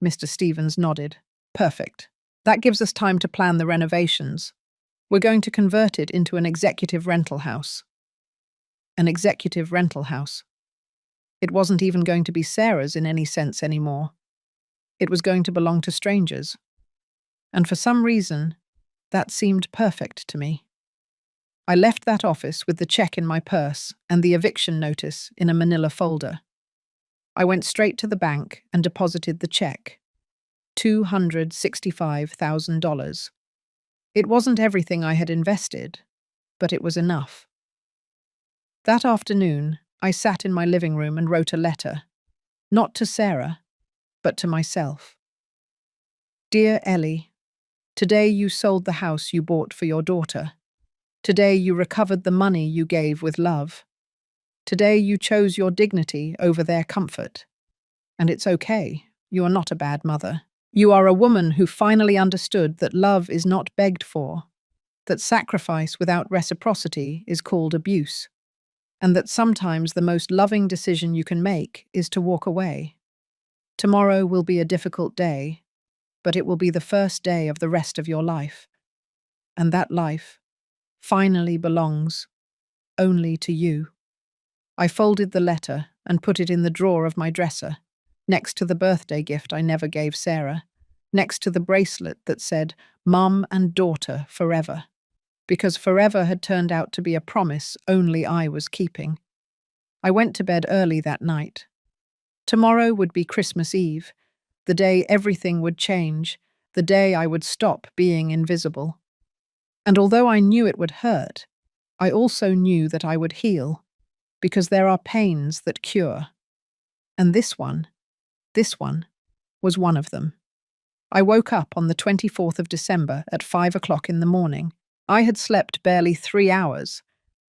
Mr. Stevens nodded. Perfect. That gives us time to plan the renovations. We're going to convert it into an executive rental house. An executive rental house. It wasn't even going to be Sarah's in any sense anymore. It was going to belong to strangers. And for some reason, That seemed perfect to me. I left that office with the check in my purse and the eviction notice in a manila folder. I went straight to the bank and deposited the check. $265,000. It wasn't everything I had invested, but it was enough. That afternoon, I sat in my living room and wrote a letter, not to Sarah, but to myself. Dear Ellie, today you sold the house you bought for your daughter. Today you recovered the money you gave with love. Today you chose your dignity over their comfort. And it's okay, you are not a bad mother. You are a woman who finally understood that love is not begged for, that sacrifice without reciprocity is called abuse, and that sometimes the most loving decision you can make is to walk away. Tomorrow will be a difficult day, but it will be the first day of the rest of your life. And that life finally belongs only to you. I folded the letter and put it in the drawer of my dresser, next to the birthday gift I never gave Sarah, next to the bracelet that said, Mum and Daughter Forever, because forever had turned out to be a promise only I was keeping. I went to bed early that night. Tomorrow would be Christmas Eve, the day everything would change, the day I would stop being invisible. And although I knew it would hurt, I also knew that I would heal, because there are pains that cure. And this one was one of them. I woke up on the 24th of December at 5 o'clock in the morning. I had slept barely 3 hours,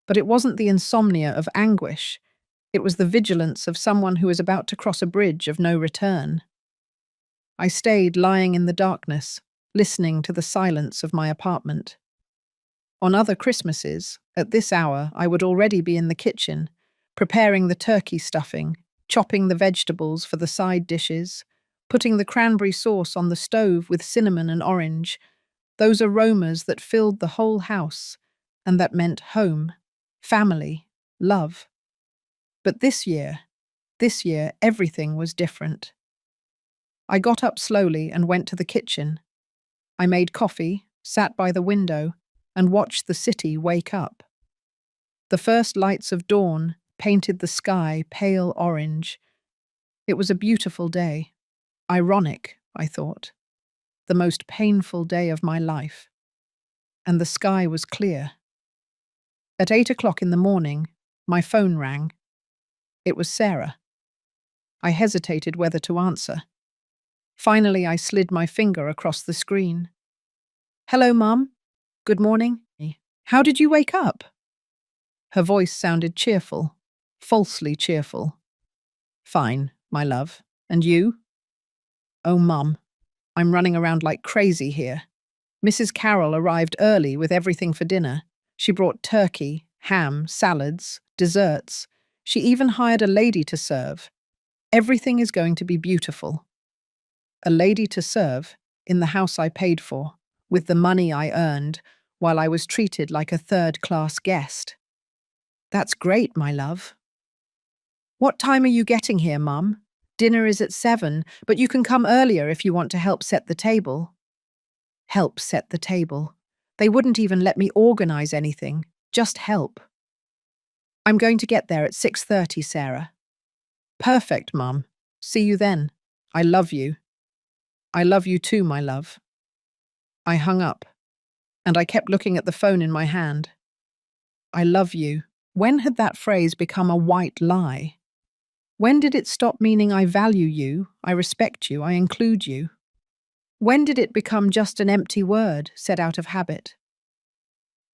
but it wasn't the insomnia of anguish. It was the vigilance of someone who is about to cross a bridge of no return. I stayed lying in the darkness, listening to the silence of my apartment. On other Christmases, at this hour, I would already be in the kitchen, preparing the turkey stuffing, chopping the vegetables for the side dishes, putting the cranberry sauce on the stove with cinnamon and orange, those aromas that filled the whole house, and that meant home, family, love. But this year, everything was different. I got up slowly and went to the kitchen. I made coffee, sat by the window, and watched the city wake up. The first lights of dawn painted the sky pale orange. It was a beautiful day. Ironic, I thought. The most painful day of my life. And the sky was clear. At 8 o'clock in the morning, my phone rang. It was Sarah. I hesitated whether to answer. Finally, I slid my finger across the screen. Hello, Mum. Good morning. How did you wake up? Her voice sounded cheerful, falsely cheerful. Fine, my love. And you? Oh, Mum, I'm running around like crazy here. Mrs. Carroll arrived early with everything for dinner. She brought turkey, ham, salads, desserts. She even hired a lady to serve. Everything is going to be beautiful. A lady to serve in the house I paid for, with the money I earned, while I was treated like a third-class guest. That's great, my love. What time are you getting here, Mum? Dinner is at 7, but you can come earlier if you want to help set the table. Help set the table. They wouldn't even let me organize anything, just help. I'm going to get there at 6:30, Sarah. Perfect, Mum. See you then. I love you. I love you too, my love. I hung up, and I kept looking at the phone in my hand. I love you. When had that phrase become a white lie? When did it stop meaning I value you, I respect you, I include you? When did it become just an empty word said out of habit?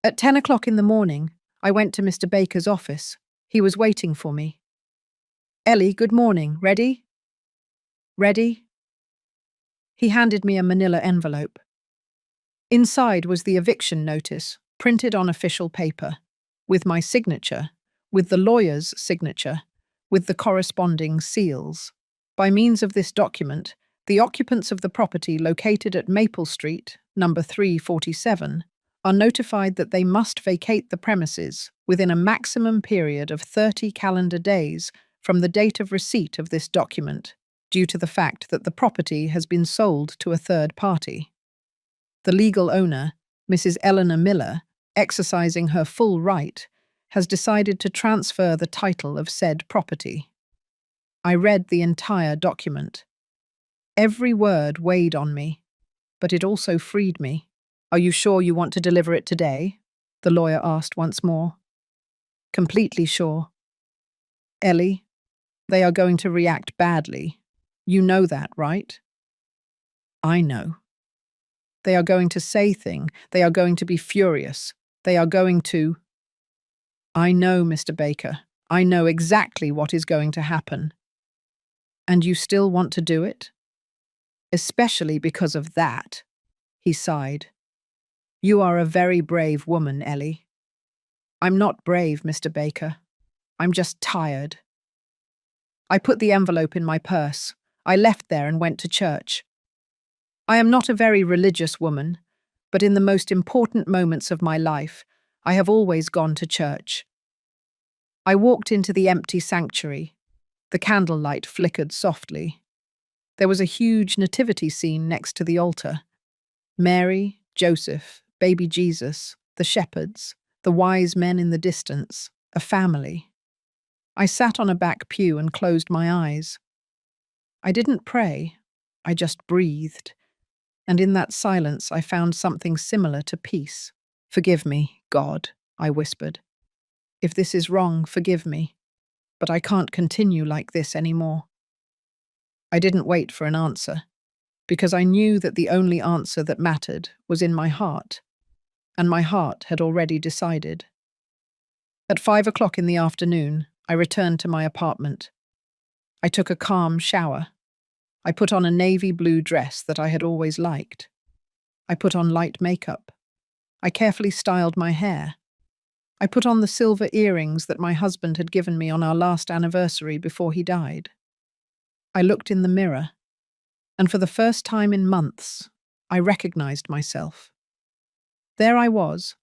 At 10 o'clock in the morning, I went to Mr. Baker's office. He was waiting for me. Ellie, good morning. Ready? Ready? He handed me a manila envelope. Inside was the eviction notice, printed on official paper, with my signature, with the lawyer's signature, with the corresponding seals. By means of this document, the occupants of the property located at Maple Street, number 347, are notified that they must vacate the premises within a maximum period of 30 calendar days from the date of receipt of this document, due to the fact that the property has been sold to a third party. The legal owner, Mrs. Eleanor Miller, exercising her full right, has decided to transfer the title of said property. I read the entire document. Every word weighed on me, but it also freed me. "Are you sure you want to deliver it today?" the lawyer asked once more. "Completely sure." "Ellie, they are going to react badly. You know that, right?" "I know. They are going to say things. They are going to be furious. They are going to—" "I know, Mr. Baker. I know exactly what is going to happen." "And you still want to do it?" "Especially because of that," he sighed. "You are a very brave woman, Ellie." "I'm not brave, Mr. Baker. I'm just tired." I put the envelope in my purse. I left there and went to church. I am not a very religious woman, but in the most important moments of my life, I have always gone to church. I walked into the empty sanctuary. The candlelight flickered softly. There was a huge nativity scene next to the altar. Mary, Joseph, baby Jesus, the shepherds, the wise men in the distance, a family. I sat on a back pew and closed my eyes. I didn't pray, I just breathed, and in that silence I found something similar to peace. "Forgive me, God," I whispered. "If this is wrong, forgive me, but I can't continue like this anymore." I didn't wait for an answer, because I knew that the only answer that mattered was in my heart, and my heart had already decided. At 5 o'clock in the afternoon, I returned to my apartment. I took a calm shower. I put on a navy blue dress that I had always liked. I put on light makeup. I carefully styled my hair. I put on the silver earrings that my husband had given me on our last anniversary before he died. I looked in the mirror, and for the first time in months, I recognized myself. There I was,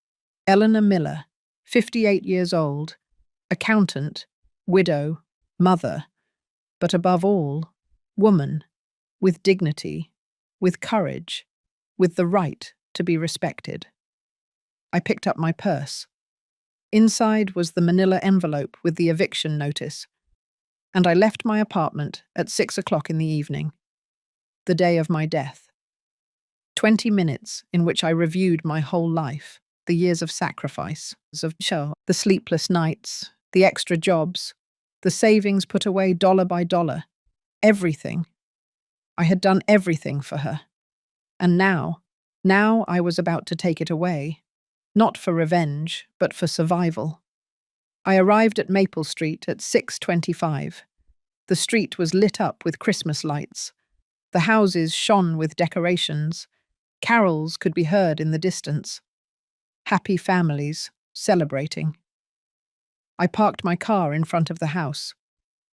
Eleanor Miller, 58 years old, accountant, widow, mother, but above all, woman, with dignity, with courage, with the right to be respected. I picked up my purse. Inside was the manila envelope with the eviction notice, and I left my apartment at 6 o'clock in the evening, the day of my death. 20 minutes in which I reviewed my whole life, the years of sacrifice, the sleepless nights, the extra jobs, the savings put away dollar by dollar, everything. I had done everything for her. And now I was about to take it away, not for revenge, but for survival. I arrived at Maple Street at 6:25. The street was lit up with Christmas lights. The houses shone with decorations. Carols could be heard in the distance. Happy families celebrating. I parked my car in front of the house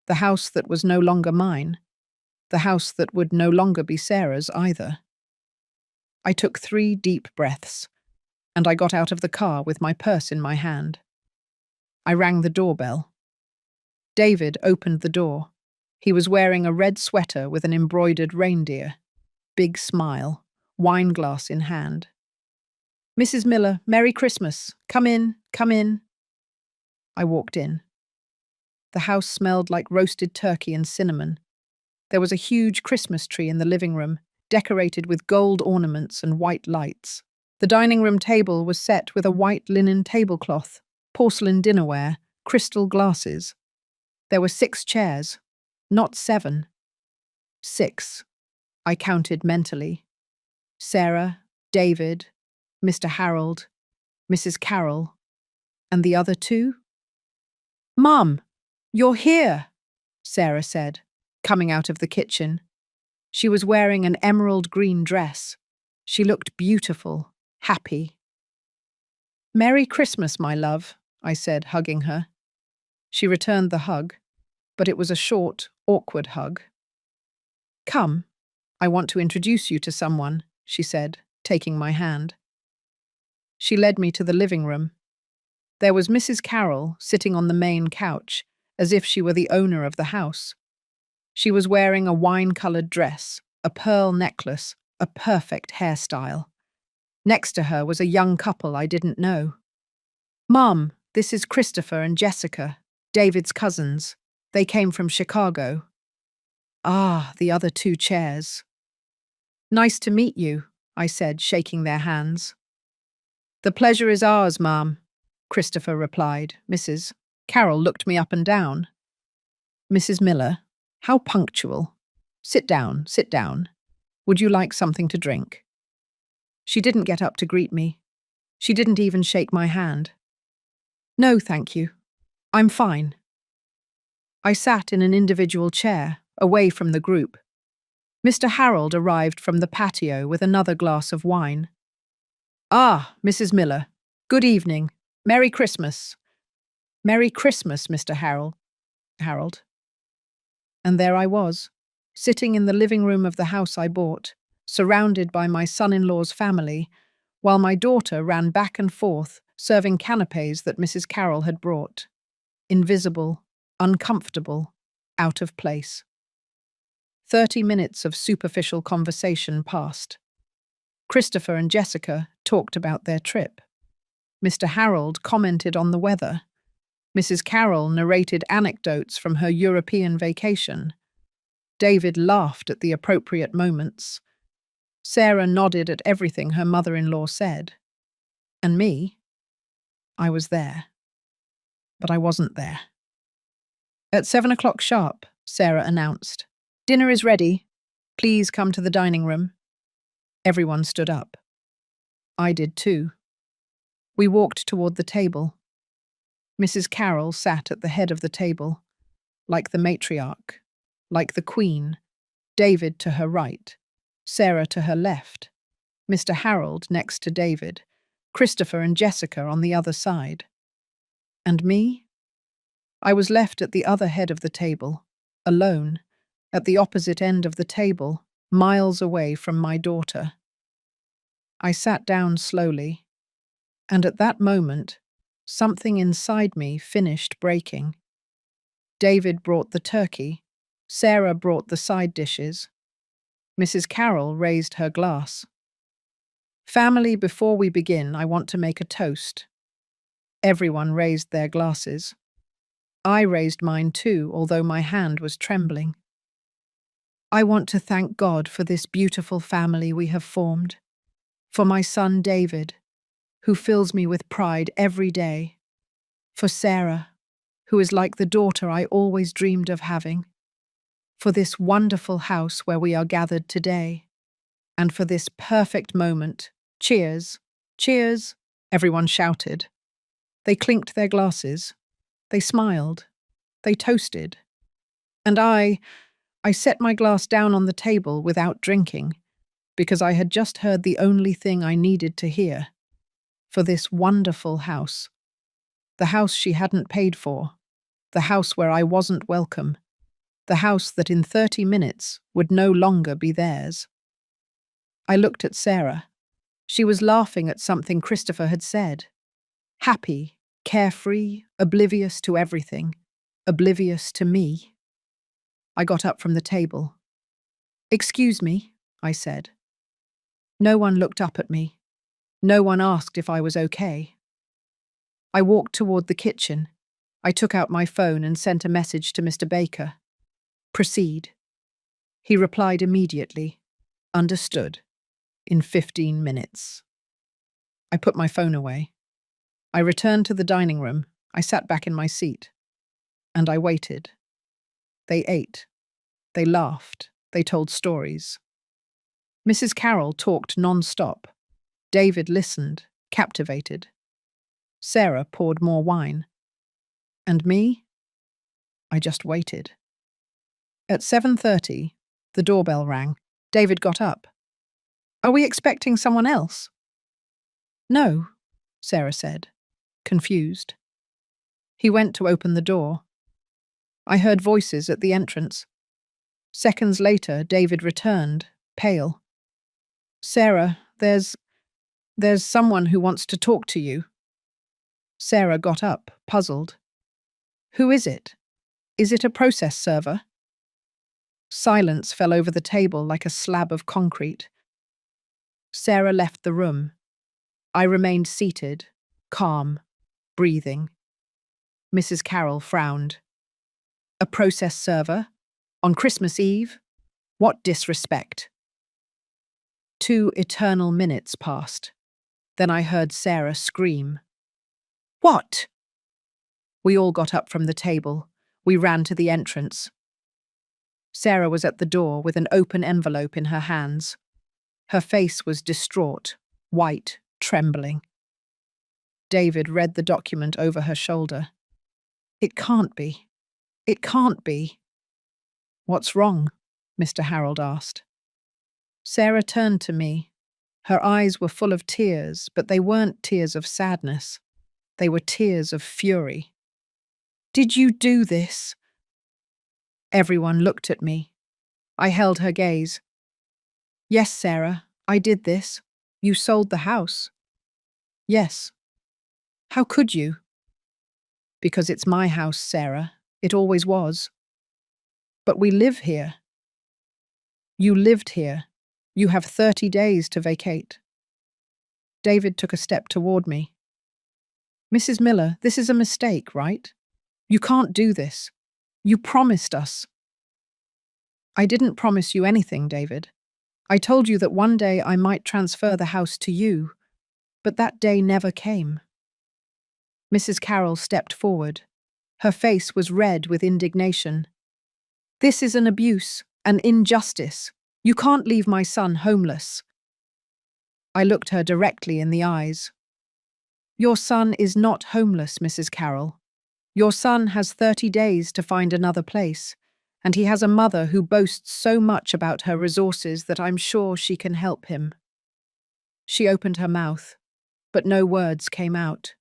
that was no longer mine, the house that would no longer be Sarah's either. I took 3 deep breaths, and I got out of the car with my purse in my hand. I rang the doorbell. David opened the door. He was wearing a red sweater with an embroidered reindeer. Big smile, wine glass in hand. "Mrs. Miller, Merry Christmas. Come in, come in." I walked in. The house smelled like roasted turkey and cinnamon. There was a huge Christmas tree in the living room, decorated with gold ornaments and white lights. The dining room table was set with a white linen tablecloth, porcelain dinnerware, crystal glasses. There were 6 chairs, not 7. 6. I counted mentally. Sarah, David, Mr. Harold, Mrs. Carroll, and the other 2? "Mum, you're here," Sarah said, coming out of the kitchen. She was wearing an emerald green dress. She looked beautiful, happy. "Merry Christmas, my love," I said, hugging her. She returned the hug, but it was a short, awkward hug. "Come, I want to introduce you to someone," she said, taking my hand. She led me to the living room. There was Mrs. Carroll sitting on the main couch, as if she were the owner of the house. She was wearing a wine-colored dress, a pearl necklace, a perfect hairstyle. Next to her was a young couple I didn't know. "Mom, this is Christopher and Jessica, David's cousins. They came from Chicago." Ah, the other two chairs. "Nice to meet you," I said, shaking their hands. "The pleasure is ours, Ma'am," Christopher replied. Mrs. Carroll looked me up and down. "Mrs. Miller, how punctual. Sit down, sit down. Would you like something to drink?" She didn't get up to greet me. She didn't even shake my hand. "No, thank you. I'm fine." I sat in an individual chair, away from the group. Mr. Harold arrived from the patio with another glass of wine. "Ah, Mrs. Miller. Good evening. Merry Christmas." "Merry Christmas, Mr. Harold." And there I was, sitting in the living room of the house I bought, surrounded by my son-in-law's family, while my daughter ran back and forth, serving canapes that Mrs. Carroll had brought. Invisible, uncomfortable, out of place. 30 minutes of superficial conversation passed. Christopher and Jessica talked about their trip. Mr. Harold commented on the weather. Mrs. Carroll narrated anecdotes from her European vacation. David laughed at the appropriate moments. Sarah nodded at everything her mother-in-law said. And me? I was there. But I wasn't there. At 7 o'clock sharp, Sarah announced, "Dinner is ready. Please come to the dining room." Everyone stood up. I did too. We walked toward the table. Mrs. Carroll sat at the head of the table, like the matriarch, like the queen, David to her right, Sarah to her left, Mr. Harold next to David, Christopher and Jessica on the other side. And me? I was left at the other head of the table, alone, at the opposite end of the table, miles away from my daughter. I sat down slowly, and at that moment, something inside me finished breaking. David brought the turkey, Sarah brought the side dishes. Mrs. Carroll raised her glass. "Family, before we begin, I want to make a toast." Everyone raised their glasses. I raised mine too, although my hand was trembling. "I want to thank God for this beautiful family we have formed, for my son David, who fills me with pride every day, for Sarah, who is like the daughter I always dreamed of having, for this wonderful house where we are gathered today, and for this perfect moment. Cheers! Cheers!" Everyone shouted. They clinked their glasses. They smiled. They toasted. And I set my glass down on the table without drinking, because I had just heard the only thing I needed to hear. For this wonderful house. The house she hadn't paid for. The house where I wasn't welcome. The house that in 30 minutes would no longer be theirs. I looked at Sarah. She was laughing at something Christopher had said. Happy, carefree, oblivious to everything. Oblivious to me. I got up from the table. "Excuse me," I said. No one looked up at me. No one asked if I was okay. I walked toward the kitchen. I took out my phone and sent a message to Mr. Baker. "Proceed." He replied immediately. "Understood. In 15 minutes." I put my phone away. I returned to the dining room. I sat back in my seat. And I waited. They ate. They laughed. They told stories. Mrs. Carroll talked non-stop. David listened, captivated. Sarah poured more wine. And me? I just waited. At 7:30, the doorbell rang. David got up. "Are we expecting someone else?" "No," Sarah said, confused. He went to open the door. I heard voices at the entrance. Seconds later, David returned, pale. "Sarah, there's someone who wants to talk to you." Sarah got up, puzzled. "Who is it? Is it a process server?" Silence fell over the table like a slab of concrete. Sarah left the room, I remained seated, calm, breathing. Mrs. Carroll frowned. A process server? On Christmas Eve? What disrespect! 2 eternal minutes passed. Then I heard Sarah scream. What? We all got up from the table. We ran to the entrance. Sarah was at the door with an open envelope in her hands. Her face was distraught, white, trembling. David read the document over her shoulder. It can't be. It can't be. What's wrong? Mr. Harold asked. Sarah turned to me. Her eyes were full of tears, but they weren't tears of sadness. They were tears of fury. Did you do this? Everyone looked at me. I held her gaze. Yes, Sarah, I did this. You sold the house. Yes. How could you? Because it's my house, Sarah. It always was. But we live here. You lived here. You have 30 days to vacate. David took a step toward me. Mrs. Miller, this is a mistake, right? You can't do this. You promised us. I didn't promise you anything, David. I told you that one day I might transfer the house to you, but that day never came. Mrs. Carroll stepped forward. Her face was red with indignation. This is an abuse, an injustice. You can't leave my son homeless. I looked her directly in the eyes. Your son is not homeless, Mrs. Carroll. Your son has 30 days to find another place, and he has a mother who boasts so much about her resources that I'm sure she can help him. She opened her mouth, but no words came out.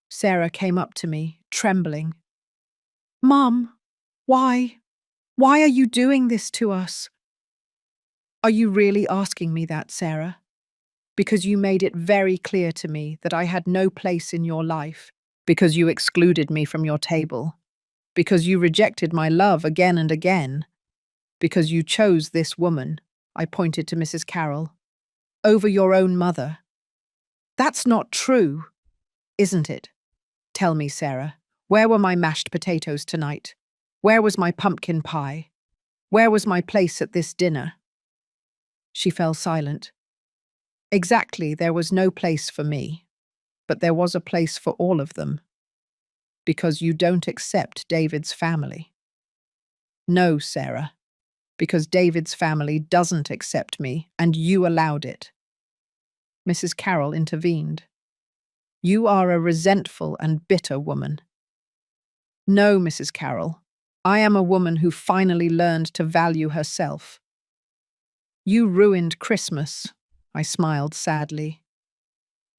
Sarah came up to me, trembling. Mum, why? Why are you doing this to us? Are you really asking me that, Sarah? Because you made it very clear to me that I had no place in your life, because you excluded me from your table, because you rejected my love again and again, because you chose this woman, I pointed to Mrs. Carroll, over your own mother. That's not true, isn't it? Tell me, Sarah, where were my mashed potatoes tonight? Where was my pumpkin pie? Where was my place at this dinner? She fell silent. Exactly, there was no place for me, but there was a place for all of them. Because you don't accept David's family. No, Sarah, because David's family doesn't accept me, and you allowed it. Mrs. Carroll intervened. You are a resentful and bitter woman. No, Mrs. Carroll, I am a woman who finally learned to value herself. You ruined Christmas, I smiled sadly.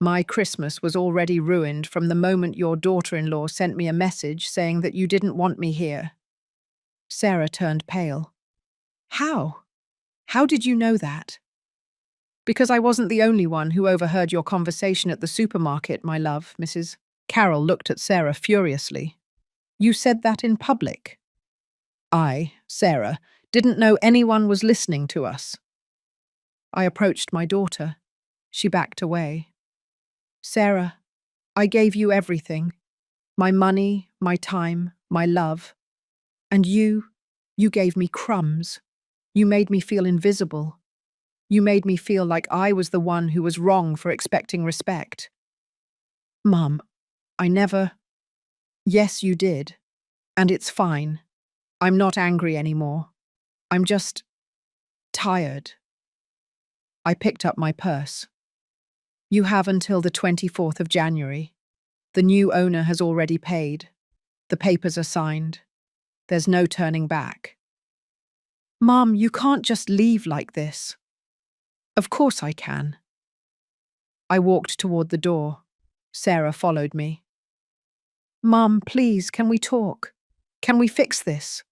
My Christmas was already ruined from the moment your daughter-in-law sent me a message saying that you didn't want me here. Sarah turned pale. How? How did you know that? Because I wasn't the only one who overheard your conversation at the supermarket, my love, Mrs. Carroll looked at Sarah furiously. You said that in public. I, Sarah, didn't know anyone was listening to us. I approached my daughter. She backed away. Sarah, I gave you everything. My money, my time, my love. And you gave me crumbs. You made me feel invisible. You made me feel like I was the one who was wrong for expecting respect. Mum, I never… Yes, you did. And it's fine. I'm not angry anymore. I'm just… tired. I picked up my purse. You have until the 24th of January. The new owner has already paid. The papers are signed. There's no turning back. Mum, you can't just leave like this. Of course I can. I walked toward the door. Sarah followed me. Mum, please, can we talk? Can we fix this?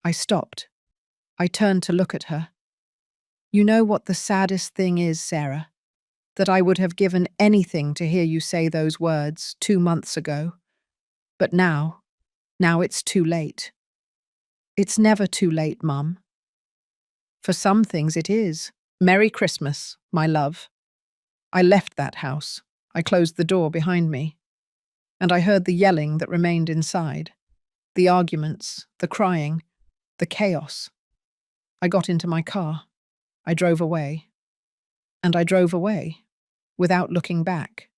I stopped. I turned to look at her. You know what the saddest thing is, Sarah? That I would have given anything to hear you say those words 2 months ago. But now it's too late. It's never too late, Mum. For some things it is. Merry Christmas, my love. I left that house. I closed the door behind me, and I heard the yelling that remained inside, the arguments, the crying, the chaos. I got into my car. I drove away. And I drove away, without looking back.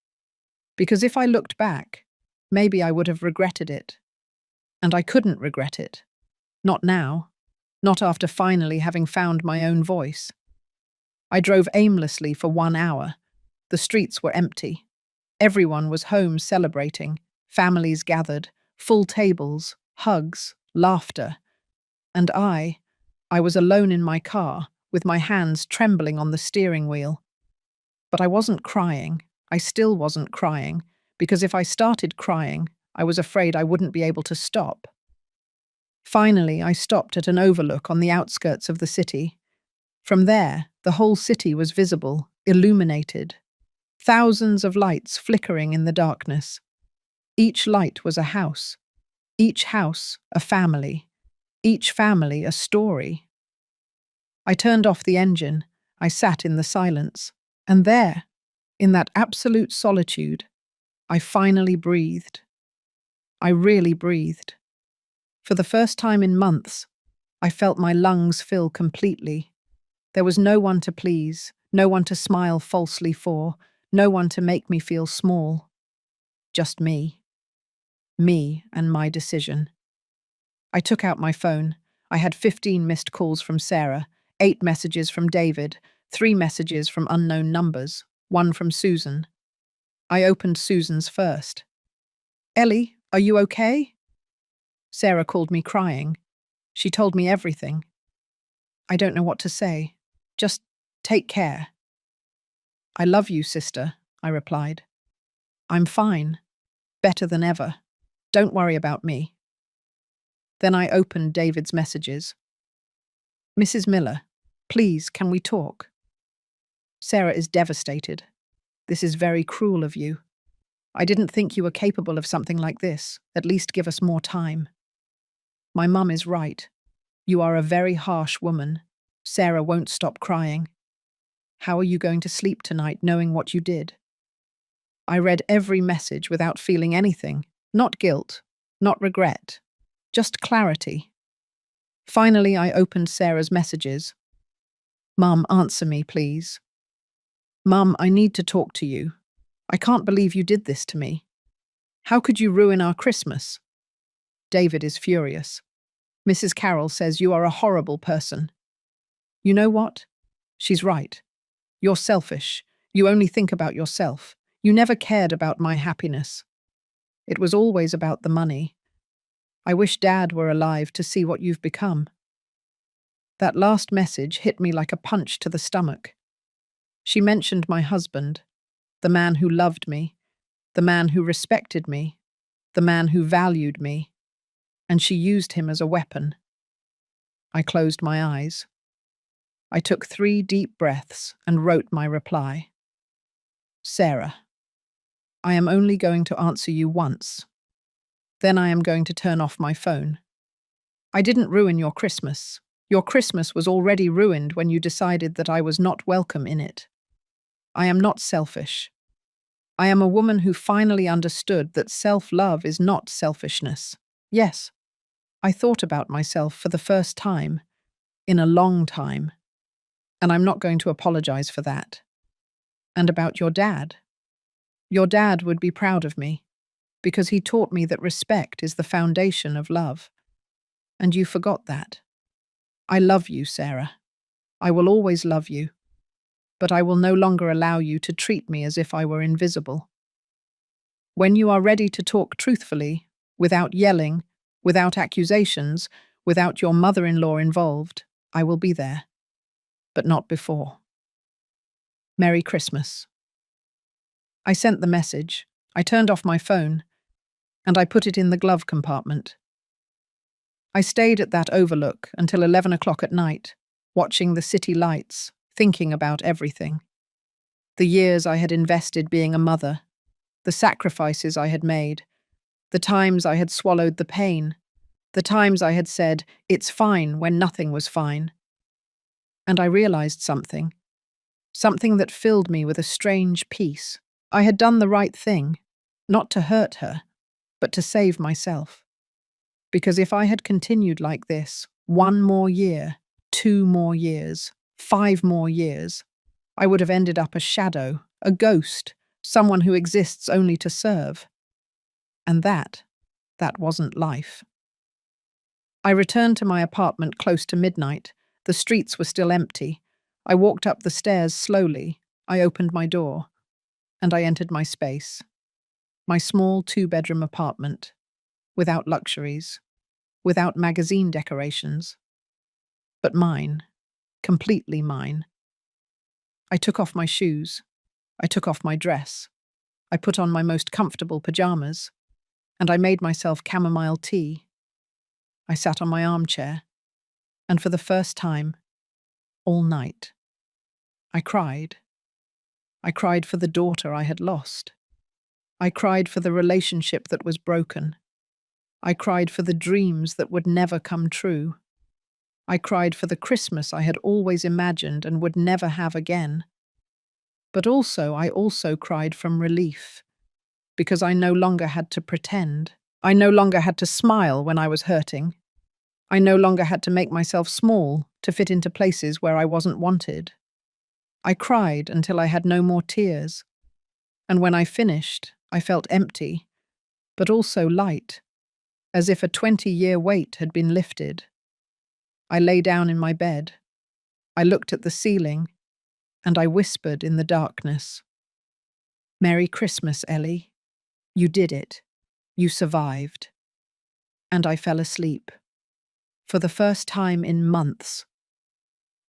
Because if I looked back, maybe I would have regretted it. And I couldn't regret it. Not now. Not after finally having found my own voice. I drove aimlessly for 1 hour. The streets were empty. Everyone was home celebrating, families gathered, full tables, hugs, laughter. And I was alone in my car, with my hands trembling on the steering wheel. But I wasn't crying. I still wasn't crying, because if I started crying, I was afraid I wouldn't be able to stop. Finally, I stopped at an overlook on the outskirts of the city. From there, the whole city was visible, illuminated. Thousands of lights flickering in the darkness. Each light was a house. Each house, a family. Each family, a story. I turned off the engine. I sat in the silence. And there, in that absolute solitude, I finally breathed. I really breathed. For the first time in months, I felt my lungs fill completely. There was no one to please, no one to smile falsely for, no one to make me feel small. Just me. Me and my decision. I took out my phone. I had 15 missed calls from Sarah, 8 messages from David, 3 messages from unknown numbers, 1 from Susan. I opened Susan's first. "Ellie, are you okay?" Sarah called me crying. She told me everything. I don't know what to say. Just take care. "I love you, sister," I replied. "I'm fine. Better than ever. Don't worry about me." Then I opened David's messages. "Mrs. Miller, please, can we talk? Sarah is devastated. This is very cruel of you. I didn't think you were capable of something like this. At least give us more time. My mum is right. You are a very harsh woman. Sarah won't stop crying. How are you going to sleep tonight knowing what you did?" I read every message without feeling anything. Not guilt, not regret, just clarity. Finally, I opened Sarah's messages. "Mum, answer me, please. Mum, I need to talk to you. I can't believe you did this to me. How could you ruin our Christmas?" David is furious. "Mrs. Carroll says you are a horrible person." You know what? She's right. You're selfish. You only think about yourself. You never cared about my happiness. It was always about the money. I wish Dad were alive to see what you've become. That last message hit me like a punch to the stomach. She mentioned my husband, the man who loved me, the man who respected me, the man who valued me, and she used him as a weapon. I closed my eyes. I took 3 deep breaths and wrote my reply. "Sarah, I am only going to answer you once. Then I am going to turn off my phone. I didn't ruin your Christmas. Your Christmas was already ruined when you decided that I was not welcome in it. I am not selfish. I am a woman who finally understood that self-love is not selfishness. Yes, I thought about myself for the first time, in a long time, and I'm not going to apologize for that. And about your dad. Your dad would be proud of me, because he taught me that respect is the foundation of love. And you forgot that. I love you, Sarah. I will always love you. But I will no longer allow you to treat me as if I were invisible. When you are ready to talk truthfully, without yelling, without accusations, without your mother-in-law involved, I will be there. But not before. Merry Christmas." I sent the message. I turned off my phone, and I put it in the glove compartment. I stayed at that overlook until 11 o'clock at night, watching the city lights, thinking about everything. The years I had invested being a mother, the sacrifices I had made, the times I had swallowed the pain, the times I had said, "It's fine," when nothing was fine. And I realized something. something that filled me with a strange peace. I had done the right thing, not to hurt her, but to save myself. Because if I had continued like this, 1 more year, 2 more years, 5 more years, I would have ended up a shadow, a ghost, someone who exists only to serve. And that wasn't life. I returned to my apartment close to midnight. The streets were still empty. I walked up the stairs slowly. I opened my door, and I entered my space. My small 2-bedroom apartment, without luxuries, without magazine decorations, but mine, completely mine. I took off my shoes. I took off my dress. I put on my most comfortable pajamas, and I made myself chamomile tea. I sat on my armchair, and for the first time, all night, I cried. I cried for the daughter I had lost. I cried for the relationship that was broken. I cried for the dreams that would never come true. I cried for the Christmas I had always imagined and would never have again. But I also cried from relief, because I no longer had to pretend. I no longer had to smile when I was hurting. I no longer had to make myself small to fit into places where I wasn't wanted. I cried until I had no more tears, and when I finished, I felt empty, but also light, as if a 20-year weight had been lifted. I lay down in my bed. I looked at the ceiling, and I whispered in the darkness, "Merry Christmas, Ellie. You did it. You survived." And I fell asleep. For the first time in months,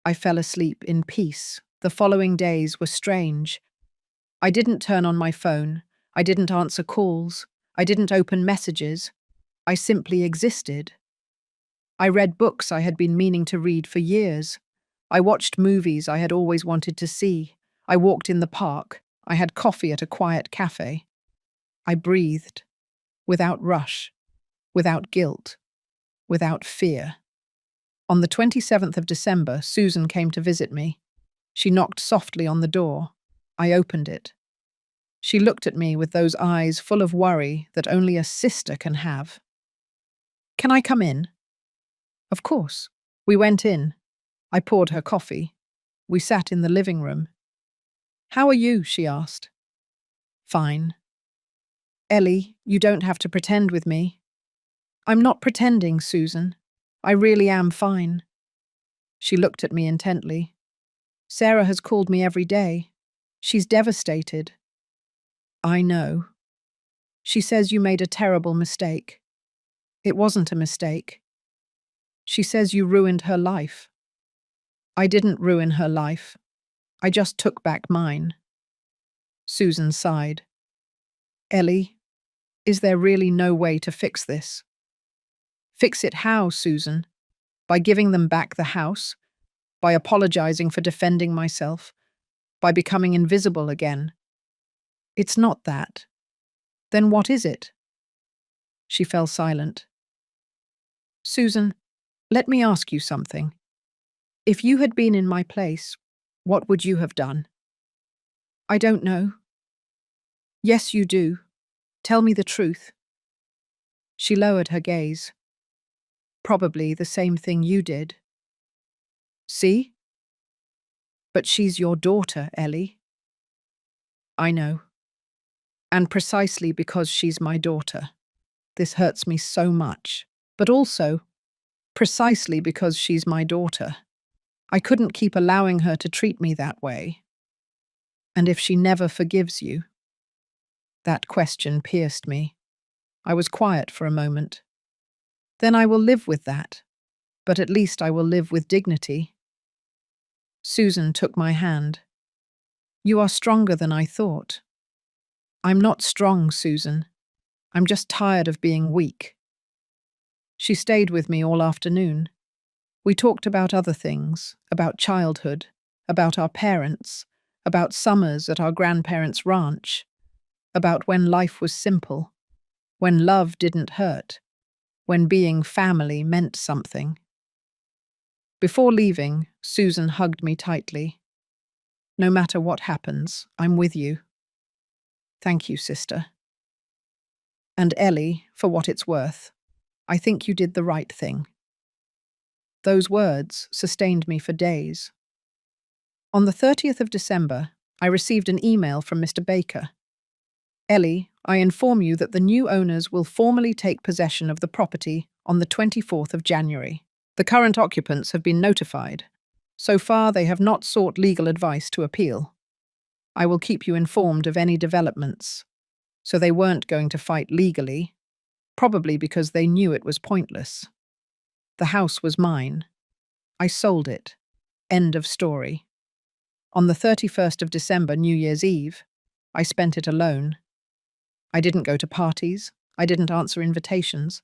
I fell asleep in peace. The following days were strange. I didn't turn on my phone. I didn't answer calls. I didn't open messages. I simply existed. I read books I had been meaning to read for years. I watched movies I had always wanted to see. I walked in the park. I had coffee at a quiet cafe. I breathed, without rush, without guilt, without fear. On the 27th of December, Susan came to visit me. She knocked softly on the door. I opened it. She looked at me with those eyes full of worry that only a sister can have. "Can I come in?" Of course. We went in. I poured her coffee. We sat in the living room. "How are you?" she asked. "Fine." "Ellie, you don't have to pretend with me." "I'm not pretending, Susan. I really am fine." She looked at me intently. "Sarah has called me every day. She's devastated." "I know. She says you made a terrible mistake." "It wasn't a mistake." "She says you ruined her life." "I didn't ruin her life. I just took back mine." Susan sighed. "Ellie, is there really no way to fix this?" "Fix it how, Susan? By giving them back the house? By apologizing for defending myself? By becoming invisible again?" "It's not that." "Then what is it?" She fell silent. "Susan, let me ask you something. If you had been in my place, what would you have done?" "I don't know." "Yes, you do. Tell me the truth." She lowered her gaze. "Probably the same thing you did." "See?" "But she's your daughter, Ellie." "I know. And precisely because she's my daughter, this hurts me so much. But also, precisely because she's my daughter, I couldn't keep allowing her to treat me that way. And if she never forgives you?" That question pierced me. I was quiet for a moment. "Then I will live with that. But at least I will live with dignity." Susan took my hand. "You are stronger than I thought." "I'm not strong, Susan. I'm just tired of being weak." She stayed with me all afternoon. We talked about other things, about childhood, about our parents, about summers at our grandparents' ranch, about when life was simple, when love didn't hurt, when being family meant something. Before leaving, Susan hugged me tightly. No matter what happens, I'm with you. Thank you, sister. And Ellie, for what it's worth, I think you did the right thing. Those words sustained me for days. On the 30th of December, I received an email from Mr. Baker. Ellie, I inform you that the new owners will formally take possession of the property on the 24th of January. The current occupants have been notified. So far, they have not sought legal advice to appeal. I will keep you informed of any developments. So they weren't going to fight legally, probably because they knew it was pointless. The house was mine. I sold it. End of story. On the 31st of December, New Year's Eve, I spent it alone. I didn't go to parties. I didn't answer invitations.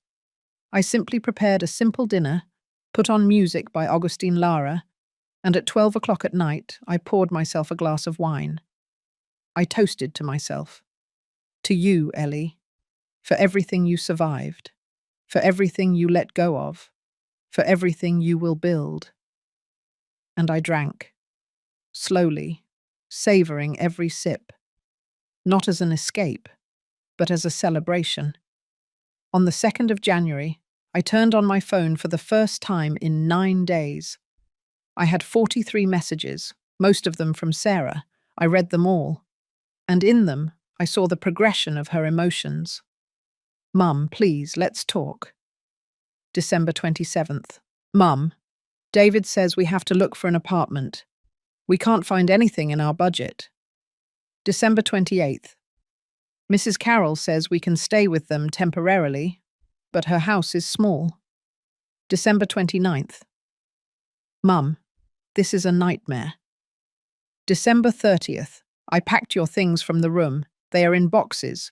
I simply prepared a simple dinner, put on music by Augustine Lara, and at 12 o'clock at night, I poured myself a glass of wine. I toasted to myself. To you, Ellie, for everything you survived, for everything you let go of, for everything you will build. And I drank, slowly, savouring every sip, not as an escape, but as a celebration. On the 2nd of January, I turned on my phone for the first time in 9 days. I had 43 messages, most of them from Sarah. I read them all, and in them, I saw the progression of her emotions. Mum, please, let's talk. December 27th. Mum, David says we have to look for an apartment. We can't find anything in our budget. December 28th. Mrs. Carroll says we can stay with them temporarily, but her house is small. December 29th. Mum, this is a nightmare. December 30th. I packed your things from the room. They are in boxes.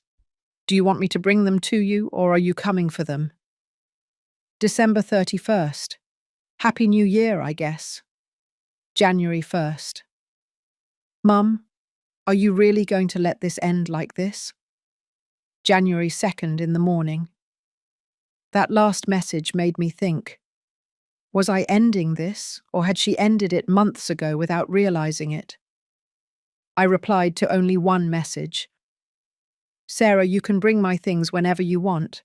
Do you want me to bring them to you, or are you coming for them? December 31st. Happy New Year, I guess. January 1st. Mum, are you really going to let this end like this? January 2nd in the morning. That last message made me think. Was I ending this, or had she ended it months ago without realizing it? I replied to only one message. Sarah, you can bring my things whenever you want,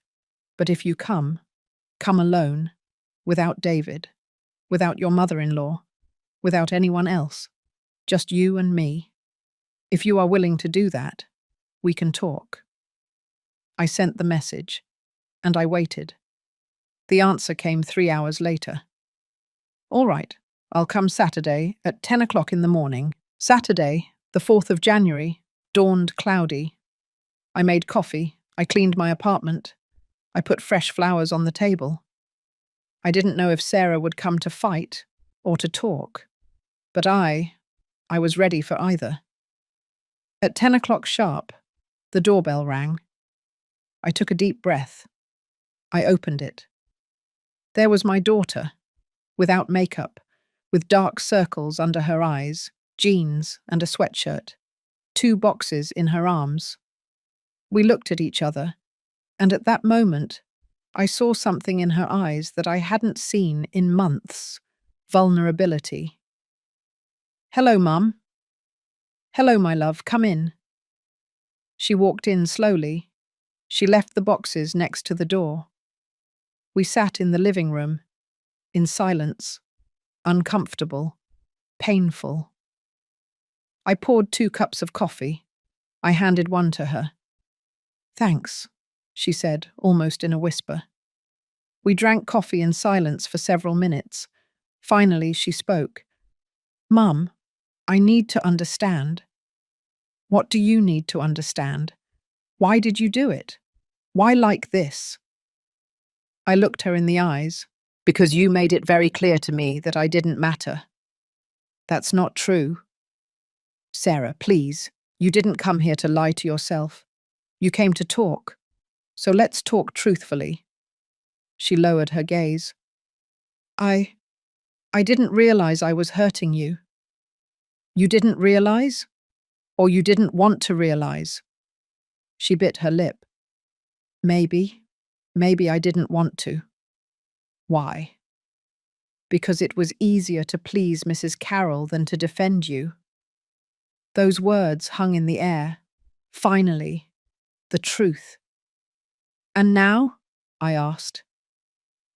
but if you come alone, without David, without your mother-in-law, without anyone else, just you and me. If you are willing to do that, we can talk. I sent the message, and I waited. The answer came 3 hours later. All right, I'll come Saturday at 10 o'clock in the morning. Saturday, the 4th of January, dawned cloudy. I made coffee, I cleaned my apartment, I put fresh flowers on the table. I didn't know if Sarah would come to fight or to talk, but I was ready for either. At 10 o'clock sharp, the doorbell rang. I took a deep breath. I opened it. There was my daughter, without makeup, with dark circles under her eyes, jeans and a sweatshirt, 2 boxes in her arms. We looked at each other, and at that moment, I saw something in her eyes that I hadn't seen in months. Vulnerability. Hello, Mum. Hello, my love, come in. She walked in slowly. She left the boxes next to the door. We sat in the living room, in silence, uncomfortable, painful. I poured 2 cups of coffee. I handed one to her. Thanks, she said, almost in a whisper. We drank coffee in silence for several minutes. Finally, she spoke. Mum, I need to understand. What do you need to understand? Why did you do it? Why like this? I looked her in the eyes. Because you made it very clear to me that I didn't matter. That's not true. Sarah, please, you didn't come here to lie to yourself. You came to talk. So let's talk truthfully. She lowered her gaze. I didn't realize I was hurting you. You didn't realize? Or you didn't want to realize? She bit her lip. Maybe I didn't want to. Why? Because it was easier to please Mrs. Carroll than to defend you. Those words hung in the air. Finally, the truth. And now? I asked.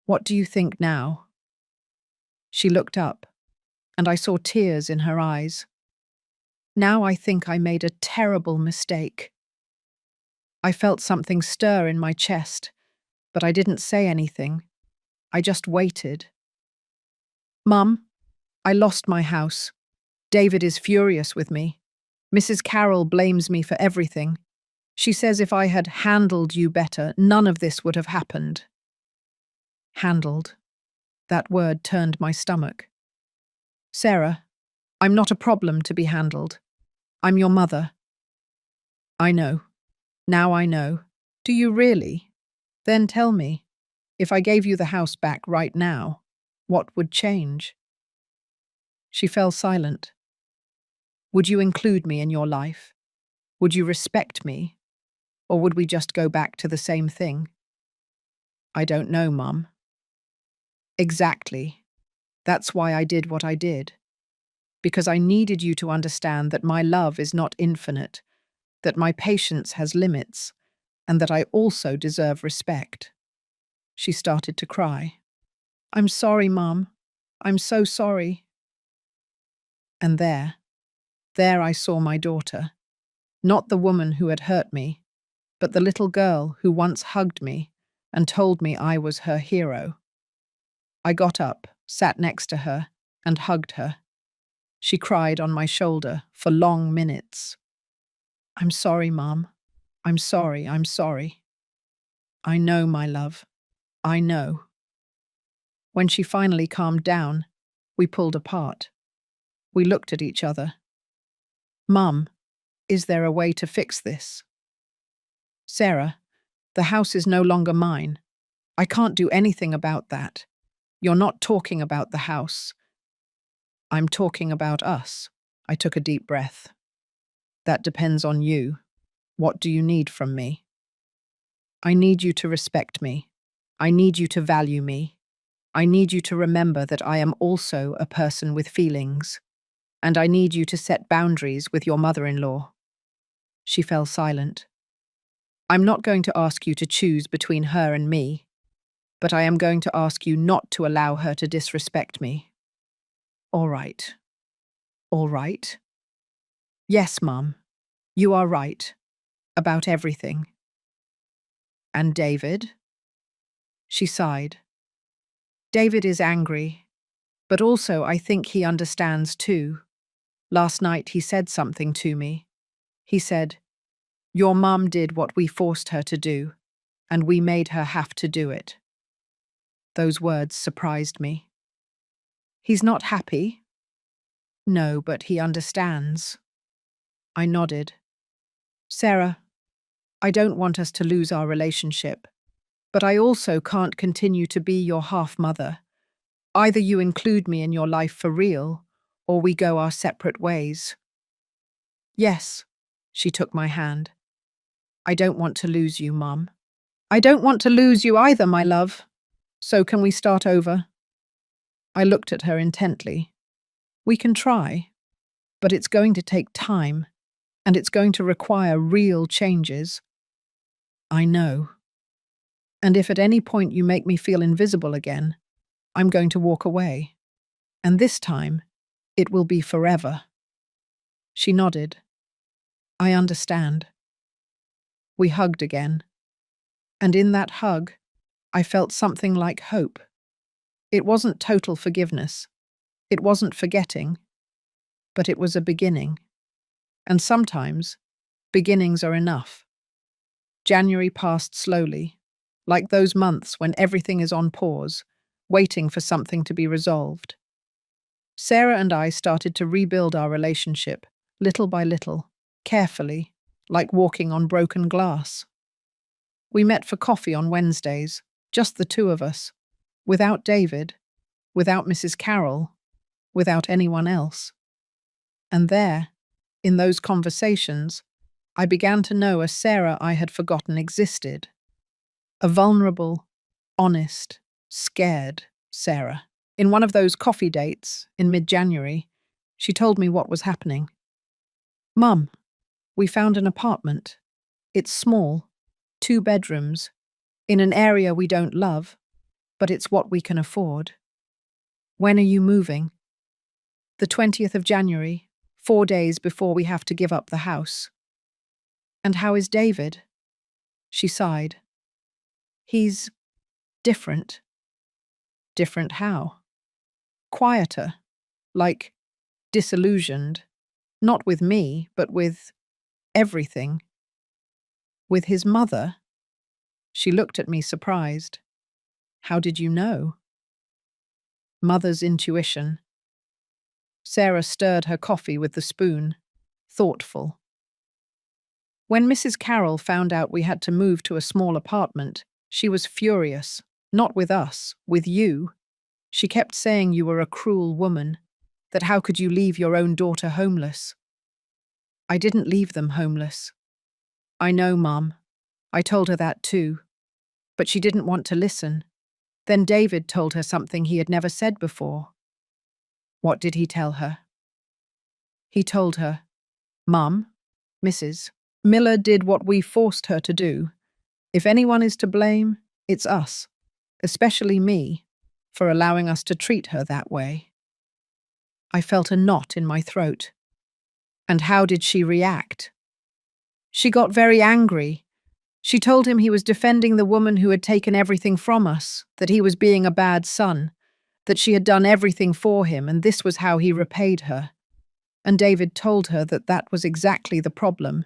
What do you think now? She looked up, and I saw tears in her eyes. Now I think I made a terrible mistake. I felt something stir in my chest, but I didn't say anything. I just waited. Mum, I lost my house. David is furious with me. Mrs. Carroll blames me for everything. She says if I had handled you better, none of this would have happened. Handled. That word turned my stomach. Sarah, I'm not a problem to be handled. I'm your mother. I know. Now I know. Do you really? Then tell me, if I gave you the house back right now, what would change? She fell silent. Would you include me in your life? Would you respect me? Or would we just go back to the same thing? I don't know, Mum. Exactly. That's why I did what I did. Because I needed you to understand that my love is not infinite, that my patience has limits, and that I also deserve respect. She started to cry. I'm sorry, Mum. I'm so sorry. And there I saw my daughter. Not the woman who had hurt me, but the little girl who once hugged me and told me I was her hero. I got up, sat next to her, and hugged her. She cried on my shoulder for long minutes. I'm sorry, Mum. I'm sorry, I'm sorry. I know, my love. I know. When she finally calmed down, we pulled apart. We looked at each other. Mum, is there a way to fix this? Sarah, the house is no longer mine. I can't do anything about that. You're not talking about the house. I'm talking about us. I took a deep breath. That depends on you. What do you need from me? I need you to respect me. I need you to value me. I need you to remember that I am also a person with feelings. And I need you to set boundaries with your mother-in-law. She fell silent. I'm not going to ask you to choose between her and me, but I am going to ask you not to allow her to disrespect me. All right. All right. Yes, Mum, you are right. About everything. And David? She sighed. David is angry, but also I think he understands too. Last night he said something to me. He said, your mum did what we forced her to do, and we made her have to do it. Those words surprised me. He's not happy? No, but he understands. I nodded. Sarah, I don't want us to lose our relationship, but I also can't continue to be your half-mother. Either you include me in your life for real, or we go our separate ways. Yes, she took my hand. I don't want to lose you, Mum. I don't want to lose you either, my love. So can we start over? I looked at her intently. We can try, but it's going to take time, and it's going to require real changes. I know. And if at any point you make me feel invisible again, I'm going to walk away. And this time, it will be forever. She nodded. I understand. We hugged again. And in that hug, I felt something like hope. It wasn't total forgiveness. It wasn't forgetting. But it was a beginning. And sometimes, beginnings are enough. January passed slowly, like those months when everything is on pause, waiting for something to be resolved. Sarah and I started to rebuild our relationship, little by little, carefully, like walking on broken glass. We met for coffee on Wednesdays, just the two of us, without David, without Mrs. Carroll, without anyone else. And there, in those conversations, I began to know a Sarah I had forgotten existed. A vulnerable, honest, scared Sarah. In one of those coffee dates, in mid-January, she told me what was happening. Mum, we found an apartment. It's small, 2 bedrooms, in an area we don't love, but it's what we can afford. When are you moving? The 20th of January, 4 days before we have to give up the house. And how is David? She sighed. He's different. Different how? Quieter, like disillusioned, not with me, but with everything. With his mother? She looked at me surprised. How did you know? Mother's intuition. Sarah stirred her coffee with the spoon, thoughtful. When Mrs. Carroll found out we had to move to a small apartment, she was furious. Not with us, with you. She kept saying you were a cruel woman, that how could you leave your own daughter homeless? I didn't leave them homeless. I know, Mum. I told her that too. But she didn't want to listen. Then David told her something he had never said before. What did he tell her? He told her, Mum, Mrs. Miller did what we forced her to do. If anyone is to blame, it's us, especially me, for allowing us to treat her that way. I felt a knot in my throat. And how did she react? She got very angry. She told him he was defending the woman who had taken everything from us, that he was being a bad son, that she had done everything for him, and this was how he repaid her. And David told her that that was exactly the problem,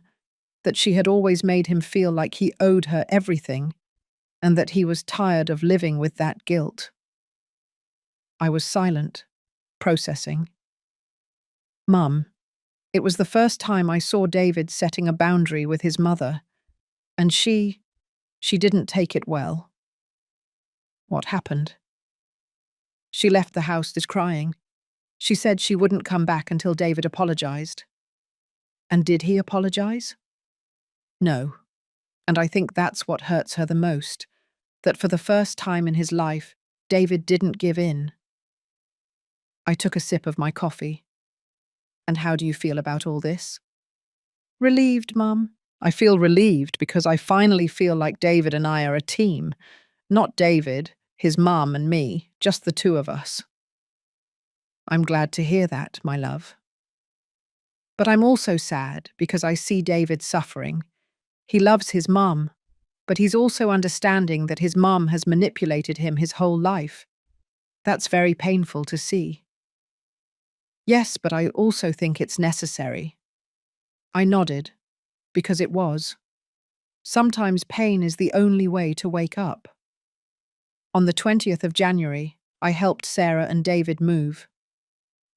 that she had always made him feel like he owed her everything, and that he was tired of living with that guilt. I was silent, processing. Mum, it was the first time I saw David setting a boundary with his mother, and she didn't take it well. What happened? She left the house crying. She said she wouldn't come back until David apologized. And did he apologize? No. And I think that's what hurts her the most, that for the first time in his life, David didn't give in. I took a sip of my coffee. And how do you feel about all this? Relieved, Mum. I feel relieved because I finally feel like David and I are a team. Not David, his mum and me, just the two of us. I'm glad to hear that, my love. But I'm also sad because I see David suffering. He loves his mum, but he's also understanding that his mum has manipulated him his whole life. That's very painful to see. Yes, but I also think it's necessary. I nodded, because it was. Sometimes pain is the only way to wake up. On the 20th of January, I helped Sarah and David move.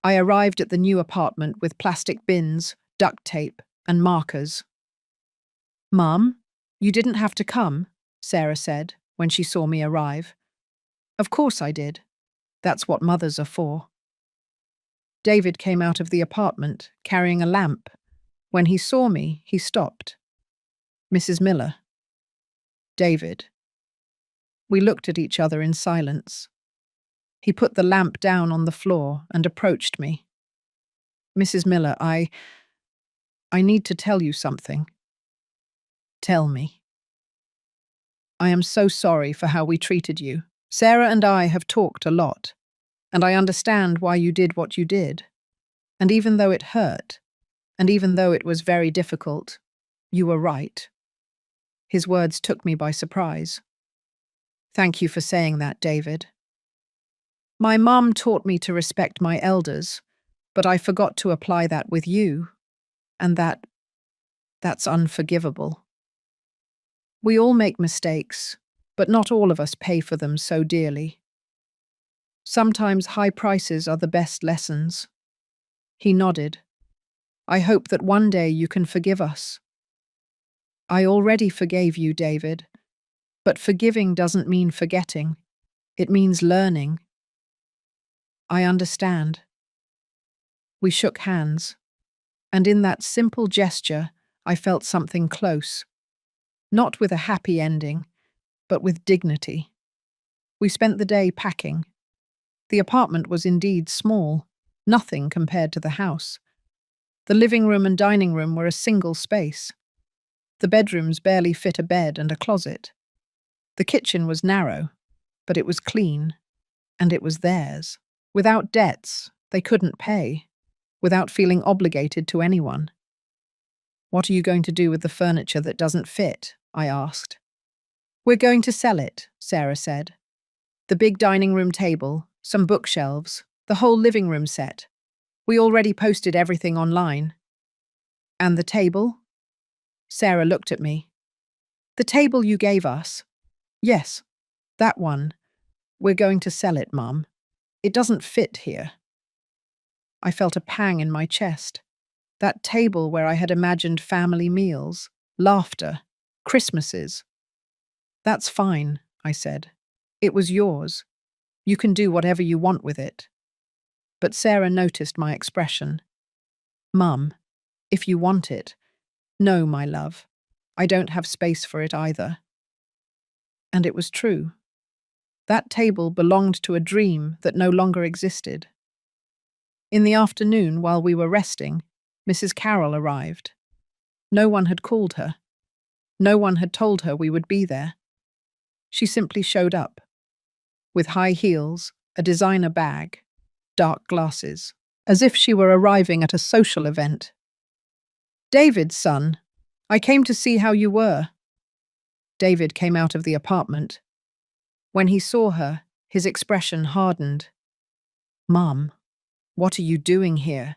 I arrived at the new apartment with plastic bins, duct tape, and markers. Mum, you didn't have to come, Sarah said when she saw me arrive. Of course I did. That's what mothers are for. David came out of the apartment, carrying a lamp. When he saw me, he stopped. Mrs. Miller. David. We looked at each other in silence. He put the lamp down on the floor and approached me. Mrs. Miller, I need to tell you something. Tell me. I am so sorry for how we treated you. Sarah and I have talked a lot, and I understand why you did what you did. And even though it hurt, and even though it was very difficult, you were right. His words took me by surprise. Thank you for saying that, David. My mum taught me to respect my elders, but I forgot to apply that with you, and that's unforgivable. We all make mistakes, but not all of us pay for them so dearly. Sometimes high prices are the best lessons. He nodded. I hope that one day you can forgive us. I already forgave you, David, but forgiving doesn't mean forgetting. It means learning. I understand. We shook hands, and in that simple gesture, I felt something close. Not with a happy ending, but with dignity. We spent the day packing. The apartment was indeed small, nothing compared to the house. The living room and dining room were a single space. The bedrooms barely fit a bed and a closet. The kitchen was narrow, but it was clean, and it was theirs. Without debts they couldn't pay, without feeling obligated to anyone. "What are you going to do with the furniture that doesn't fit?" I asked. "We're going to sell it," Sarah said. "The big dining room table, some bookshelves, the whole living room set. We already posted everything online." "And the table?" Sarah looked at me. "The table you gave us?" "Yes, that one. We're going to sell it, Mum. It doesn't fit here." I felt a pang in my chest. That table where I had imagined family meals, laughter, Christmases. "That's fine," I said. "It was yours. You can do whatever you want with it." But Sarah noticed my expression. "Mum, if you want it." "No, my love. I don't have space for it either." And it was true. That table belonged to a dream that no longer existed. In the afternoon, while we were resting, Mrs. Carroll arrived. No one had called her. No one had told her we would be there. She simply showed up, with high heels, a designer bag, dark glasses, as if she were arriving at a social event. "David, son, I came to see how you were." David came out of the apartment. When he saw her, his expression hardened. "Mum, what are you doing here?"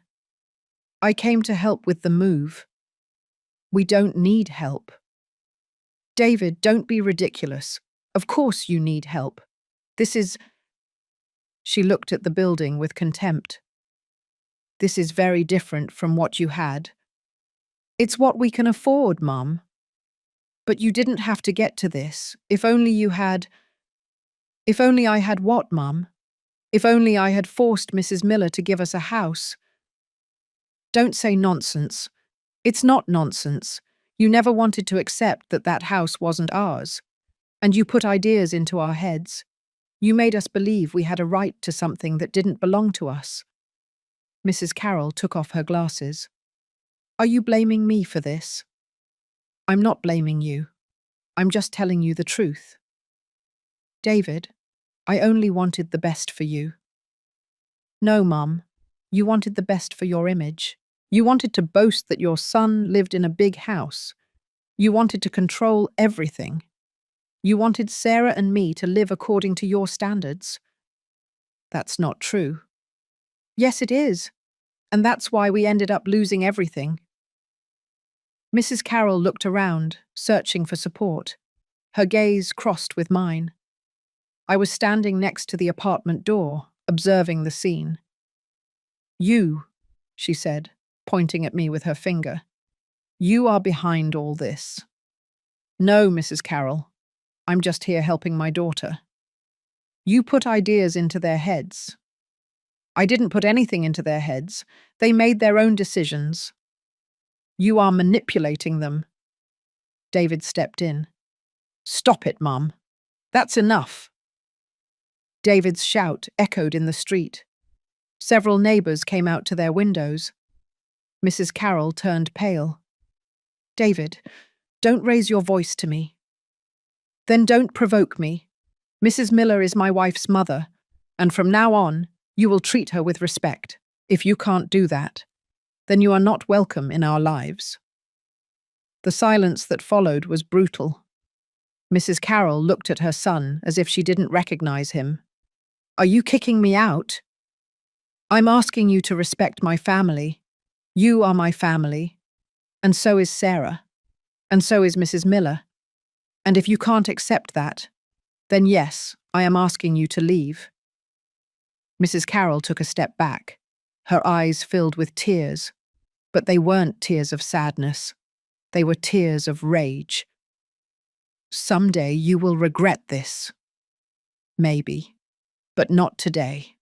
"I came to help with the move." "We don't need help." "David, don't be ridiculous. Of course you need help. This is—" She looked at the building with contempt. "This is very different from what you had." "It's what we can afford, Mum." "But you didn't have to get to this. If only you had—" "If only I had what, Mum? If only I had forced Mrs. Miller to give us a house." "Don't say nonsense. It's not nonsense. You never wanted to accept that that house wasn't ours. And you put ideas into our heads. You made us believe we had a right to something that didn't belong to us." Mrs. Carroll took off her glasses. "Are you blaming me for this?" "I'm not blaming you. I'm just telling you the truth." "David, I only wanted the best for you." "No, Mum. You wanted the best for your image. You wanted to boast that your son lived in a big house. You wanted to control everything. You wanted Sarah and me to live according to your standards." "That's not true." "Yes, it is. And that's why we ended up losing everything." Mrs. Carroll looked around, searching for support. Her gaze crossed with mine. I was standing next to the apartment door, observing the scene. "You," she said, pointing at me with her finger. "You are behind all this." "No, Mrs. Carroll. I'm just here helping my daughter." "You put ideas into their heads." "I didn't put anything into their heads. They made their own decisions." "You are manipulating them." David stepped in. "Stop it, Mum. That's enough." David's shout echoed in the street. Several neighbors came out to their windows. Mrs. Carroll turned pale. "David, don't raise your voice to me." "Then don't provoke me. Mrs. Miller is my wife's mother, and from now on, you will treat her with respect. If you can't do that, then you are not welcome in our lives." The silence that followed was brutal. Mrs. Carroll looked at her son as if she didn't recognize him. "Are you kicking me out?" "I'm asking you to respect my family. You are my family. And so is Sarah. And so is Mrs. Miller. And if you can't accept that, then yes, I am asking you to leave." Mrs. Carroll took a step back, her eyes filled with tears, but they weren't tears of sadness. They were tears of rage. "Someday you will regret this." "Maybe, but not today."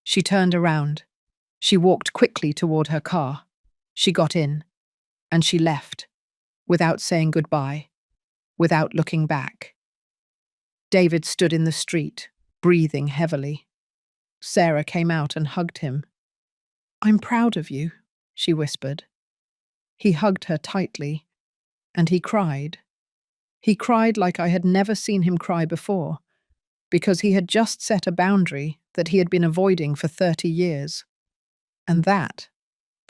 She turned around. She walked quickly toward her car. She got in, and she left, without saying goodbye, without looking back. David stood in the street, breathing heavily. Sarah came out and hugged him. "I'm proud of you," she whispered. He hugged her tightly, and he cried. He cried like I had never seen him cry before, because he had just set a boundary that he had been avoiding for 30 years. And that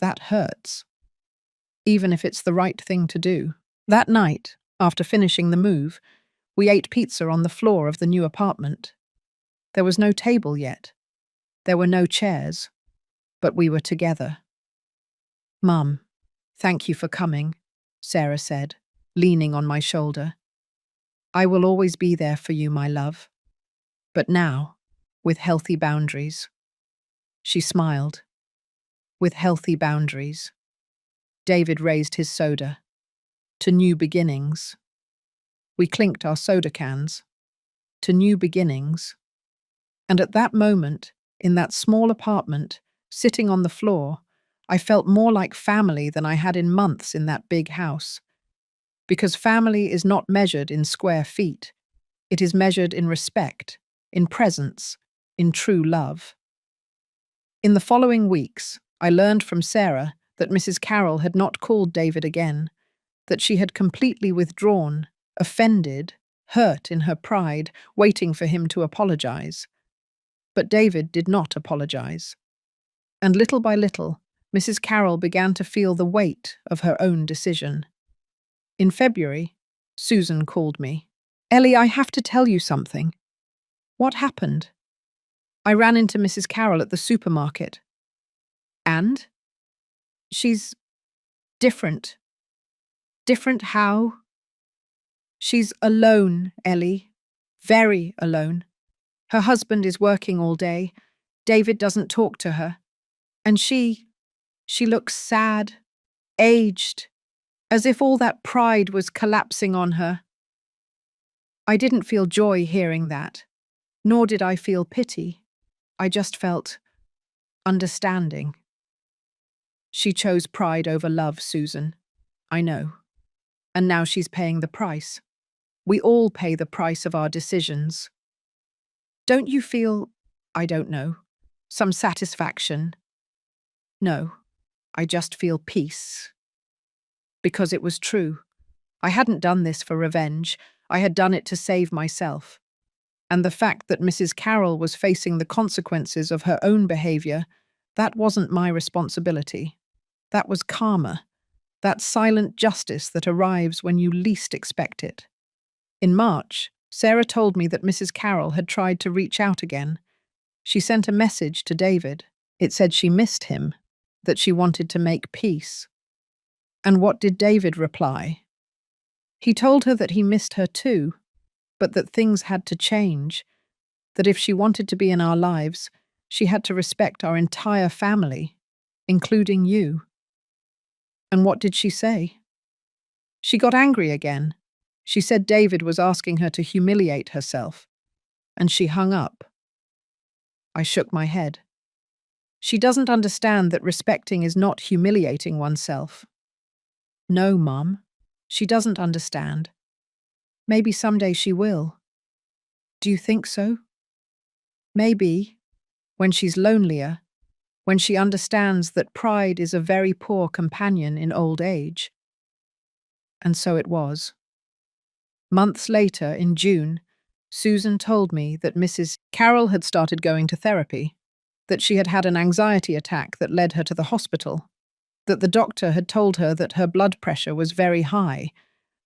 hurts, even if it's the right thing to do. That night, after finishing the move, we ate pizza on the floor of the new apartment. There was no table yet. There were no chairs, but we were together. "Mum, thank you for coming," Sarah said, leaning on my shoulder. "I will always be there for you, my love. But now, with healthy boundaries." She smiled. "With healthy boundaries." David raised his soda. "To new beginnings." We clinked our soda cans. To new beginnings. And at that moment, in that small apartment, sitting on the floor, I felt more like family than I had in months in that big house. Because family is not measured in square feet. It is measured in respect, in presence, in true love. In the following weeks, I learned from Sarah that Mrs. Carroll had not called David again, that she had completely withdrawn, offended, hurt in her pride, waiting for him to apologize. But David did not apologize. And little by little, Mrs. Carroll began to feel the weight of her own decision. In February, Susan called me. "Ellie, I have to tell you something." "What happened?" "I ran into Mrs. Carroll at the supermarket." "And?" "She's different." "Different how?" "She's alone, Ellie. Very alone. Her husband is working all day. David doesn't talk to her. And she looks sad, aged, as if all that pride was collapsing on her." I didn't feel joy hearing that, nor did I feel pity. I just felt understanding. "She chose pride over love, Susan. I know. And now she's paying the price. We all pay the price of our decisions. Don't you feel, I don't know, some satisfaction?" "No, I just feel peace." Because it was true. I hadn't done this for revenge. I had done it to save myself. And the fact that Mrs. Carroll was facing the consequences of her own behavior, that wasn't my responsibility. That was karma, that silent justice that arrives when you least expect it. In March, Sarah told me that Mrs. Carroll had tried to reach out again. She sent a message to David. It said she missed him, that she wanted to make peace. And what did David reply? He told her that he missed her too, but that things had to change, that if she wanted to be in our lives, she had to respect our entire family, including you. And what did she say? She got angry again. She said David was asking her to humiliate herself, and she hung up. I shook my head. She doesn't understand that respecting is not humiliating oneself. No, Mum, she doesn't understand. Maybe someday she will. Do you think so? Maybe, when she's lonelier, when she understands that pride is a very poor companion in old age. And so it was. Months later, in June, Susan told me that Mrs. Carroll had started going to therapy, that she had had an anxiety attack that led her to the hospital, that the doctor had told her that her blood pressure was very high,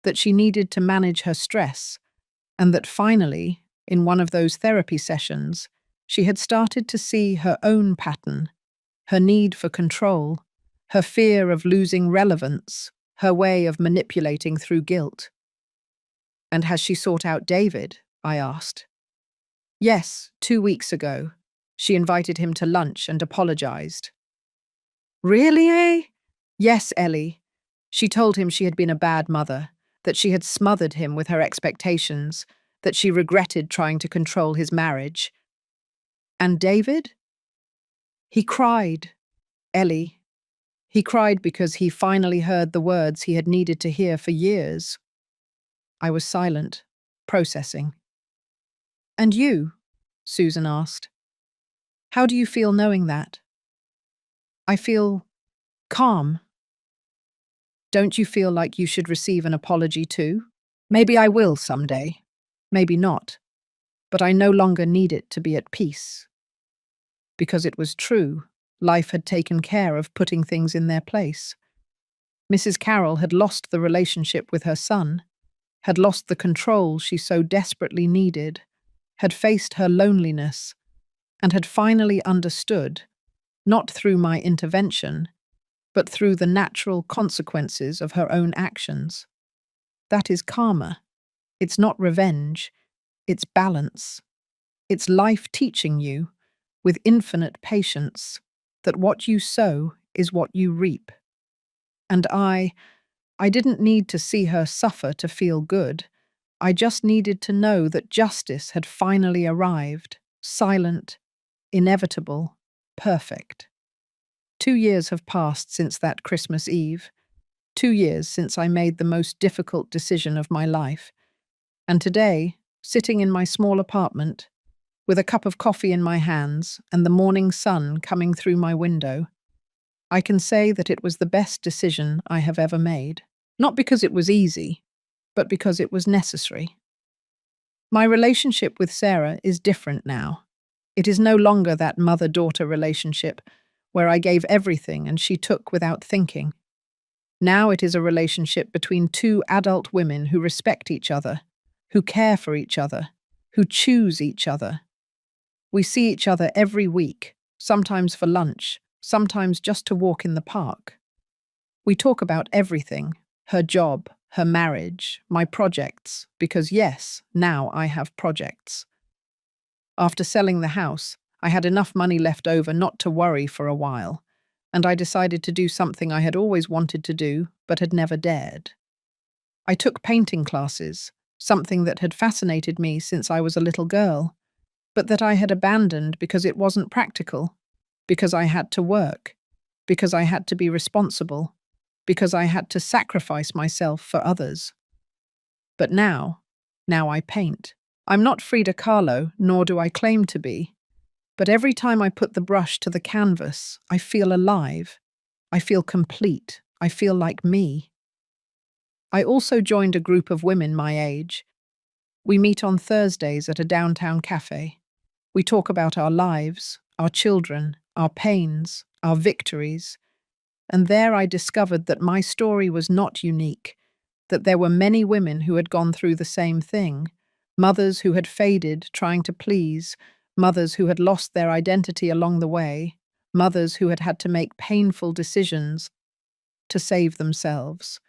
that she needed to manage her stress, and that finally, in one of those therapy sessions, she had started to see her own pattern, her need for control, her fear of losing relevance, her way of manipulating through guilt. "And has she sought out David?" I asked. "Yes, 2 weeks ago. She invited him to lunch and apologized." "Really, eh?" "Yes, Ellie. She told him she had been a bad mother, that she had smothered him with her expectations, that she regretted trying to control his marriage." "And David?" "He cried, Ellie. He cried because he finally heard the words he had needed to hear for years." I was silent, processing. "And you?" Susan asked. "How do you feel knowing that?" "I feel Calm. Don't you feel like you should receive an apology too? Maybe I will someday. Maybe not. But I no longer need it to be at peace. Because it was true. Life had taken care of putting things in their place. Mrs. Carroll had lost the relationship with her son, had lost the control she so desperately needed, had faced her loneliness, and had finally understood, not through my intervention, but through the natural consequences of her own actions. That is karma. It's not revenge. It's balance. It's life teaching you, with infinite patience, that what you sow is what you reap. And I didn't need to see her suffer to feel good. I just needed to know that justice had finally arrived, silent, inevitable, perfect. 2 years have passed since that Christmas Eve. 2 years since I made the most difficult decision of my life. And today, sitting in my small apartment, with a cup of coffee in my hands and the morning sun coming through my window, I can say that it was the best decision I have ever made. Not because it was easy, but because it was necessary. My relationship with Sarah is different now. It is no longer that mother-daughter relationship where I gave everything and she took without thinking. Now it is a relationship between two adult women who respect each other, who care for each other, who choose each other. We see each other every week, sometimes for lunch, sometimes just to walk in the park. We talk about everything, her job, her marriage, my projects, because yes, now I have projects. After selling the house, I had enough money left over not to worry for a while, and I decided to do something I had always wanted to do, but had never dared. I took painting classes, something that had fascinated me since I was a little girl, but that I had abandoned because it wasn't practical, because I had to work, because I had to be responsible, because I had to sacrifice myself for others. But now I paint. I'm not Frida Kahlo, nor do I claim to be. But every time I put the brush to the canvas, I feel alive. I feel complete. I feel like me. I also joined a group of women my age. We meet on Thursdays at a downtown cafe. We talk about our lives, our children, our pains, our victories. And there I discovered that my story was not unique, that there were many women who had gone through the same thing, mothers who had faded trying to please, mothers who had lost their identity along the way, mothers who had had to make painful decisions to save themselves.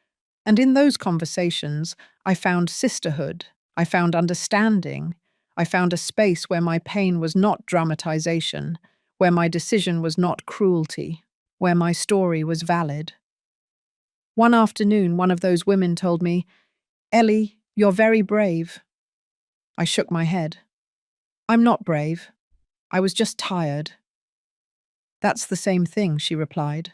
And in those conversations, I found sisterhood, I found understanding, I found a space where my pain was not dramatization, where my decision was not cruelty, where my story was valid. One afternoon, one of those women told me, "Ellie, you're very brave." I shook my head. "I'm not brave. I was just tired." "That's the same thing," she replied.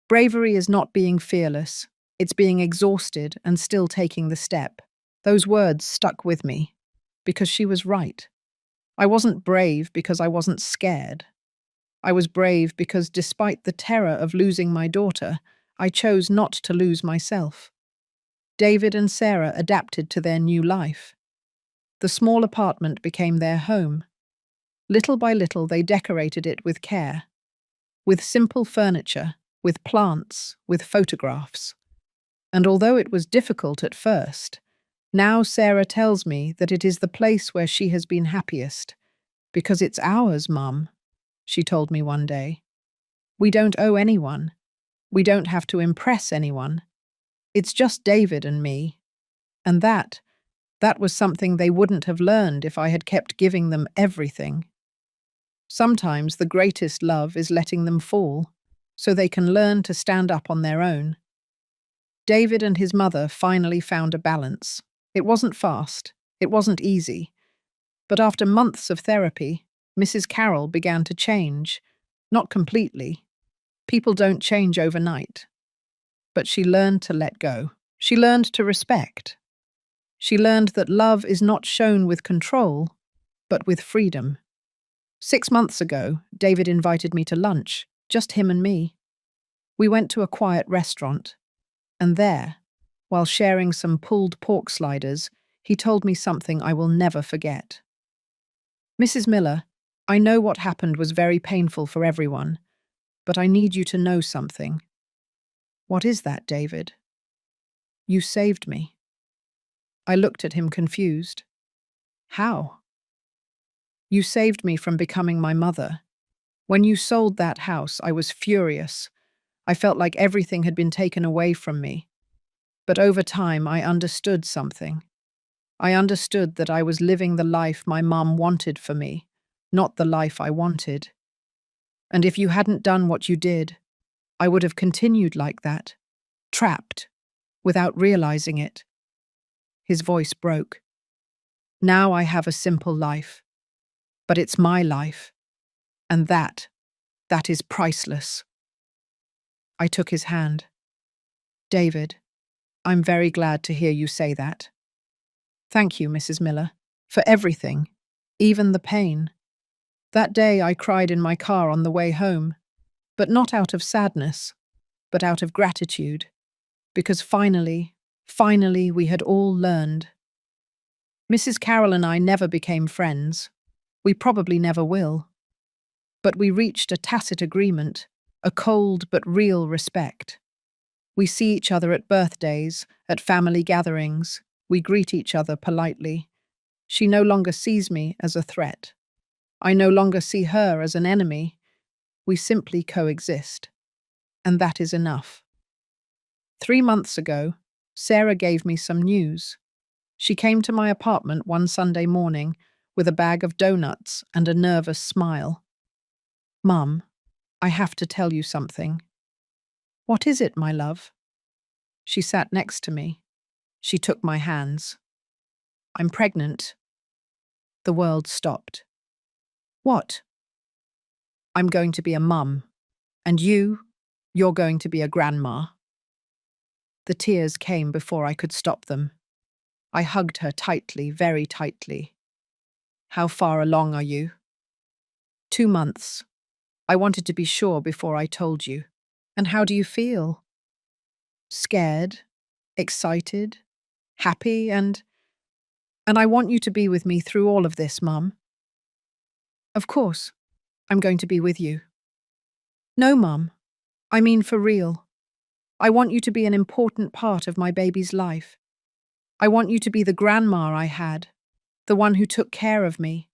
"Bravery is not being fearless. It's being exhausted and still taking the step." Those words stuck with me, because she was right. I wasn't brave because I wasn't scared. I was brave because despite the terror of losing my daughter, I chose not to lose myself. David and Sarah adapted to their new life. The small apartment became their home. Little by little, they decorated it with care, with simple furniture, with plants, with photographs. And although it was difficult at first, now Sarah tells me that it is the place where she has been happiest. "Because it's ours, Mum," she told me one day. "We don't owe anyone. We don't have to impress anyone. It's just David and me." And that was something they wouldn't have learned if I had kept giving them everything. Sometimes the greatest love is letting them fall, so they can learn to stand up on their own. David and his mother finally found a balance. It wasn't fast, it wasn't easy. But after months of therapy, Mrs. Carroll began to change. Not completely. People don't change overnight. But she learned to let go. She learned to respect. She learned that love is not shown with control, but with freedom. 6 months ago, David invited me to lunch, just him and me. We went to a quiet restaurant, and there, while sharing some pulled pork sliders, he told me something I will never forget. Mrs. Miller, I know what happened was very painful for everyone, but I need you to know something. What is that, David? You saved me. I looked at him confused. How? You saved me from becoming my mother. When you sold that house, I was furious. I felt like everything had been taken away from me. But over time, I understood something. I understood that I was living the life my mum wanted for me, not the life I wanted. And if you hadn't done what you did, I would have continued like that, trapped, without realizing it. His voice broke. Now I have a simple life, but it's my life, and that is priceless. I took his hand. David, I'm very glad to hear you say that. Thank you, Mrs. Miller, for everything, even the pain. That day I cried in my car on the way home, but not out of sadness, but out of gratitude, because finally we had all learned. Mrs. Carroll and I never became friends. We probably never will. But we reached a tacit agreement, a cold but real respect. We see each other at birthdays, at family gatherings. We greet each other politely. She no longer sees me as a threat. I no longer see her as an enemy. We simply coexist. And that is enough. 3 months ago, Sarah gave me some news. She came to my apartment one Sunday morning with a bag of donuts and a nervous smile. Mum, I have to tell you something. What is it, my love? She sat next to me. She took my hands. I'm pregnant. The world stopped. What? I'm going to be a mum. And you're going to be a grandma. The tears came before I could stop them. I hugged her tightly, very tightly. How far along are you? 2 months. I wanted to be sure before I told you. And how do you feel? Scared, excited, happy, and I want you to be with me through all of this, Mum. Of course, I'm going to be with you. No, Mum. I mean for real. I want you to be an important part of my baby's life. I want you to be the grandma I had, the one who took care of me,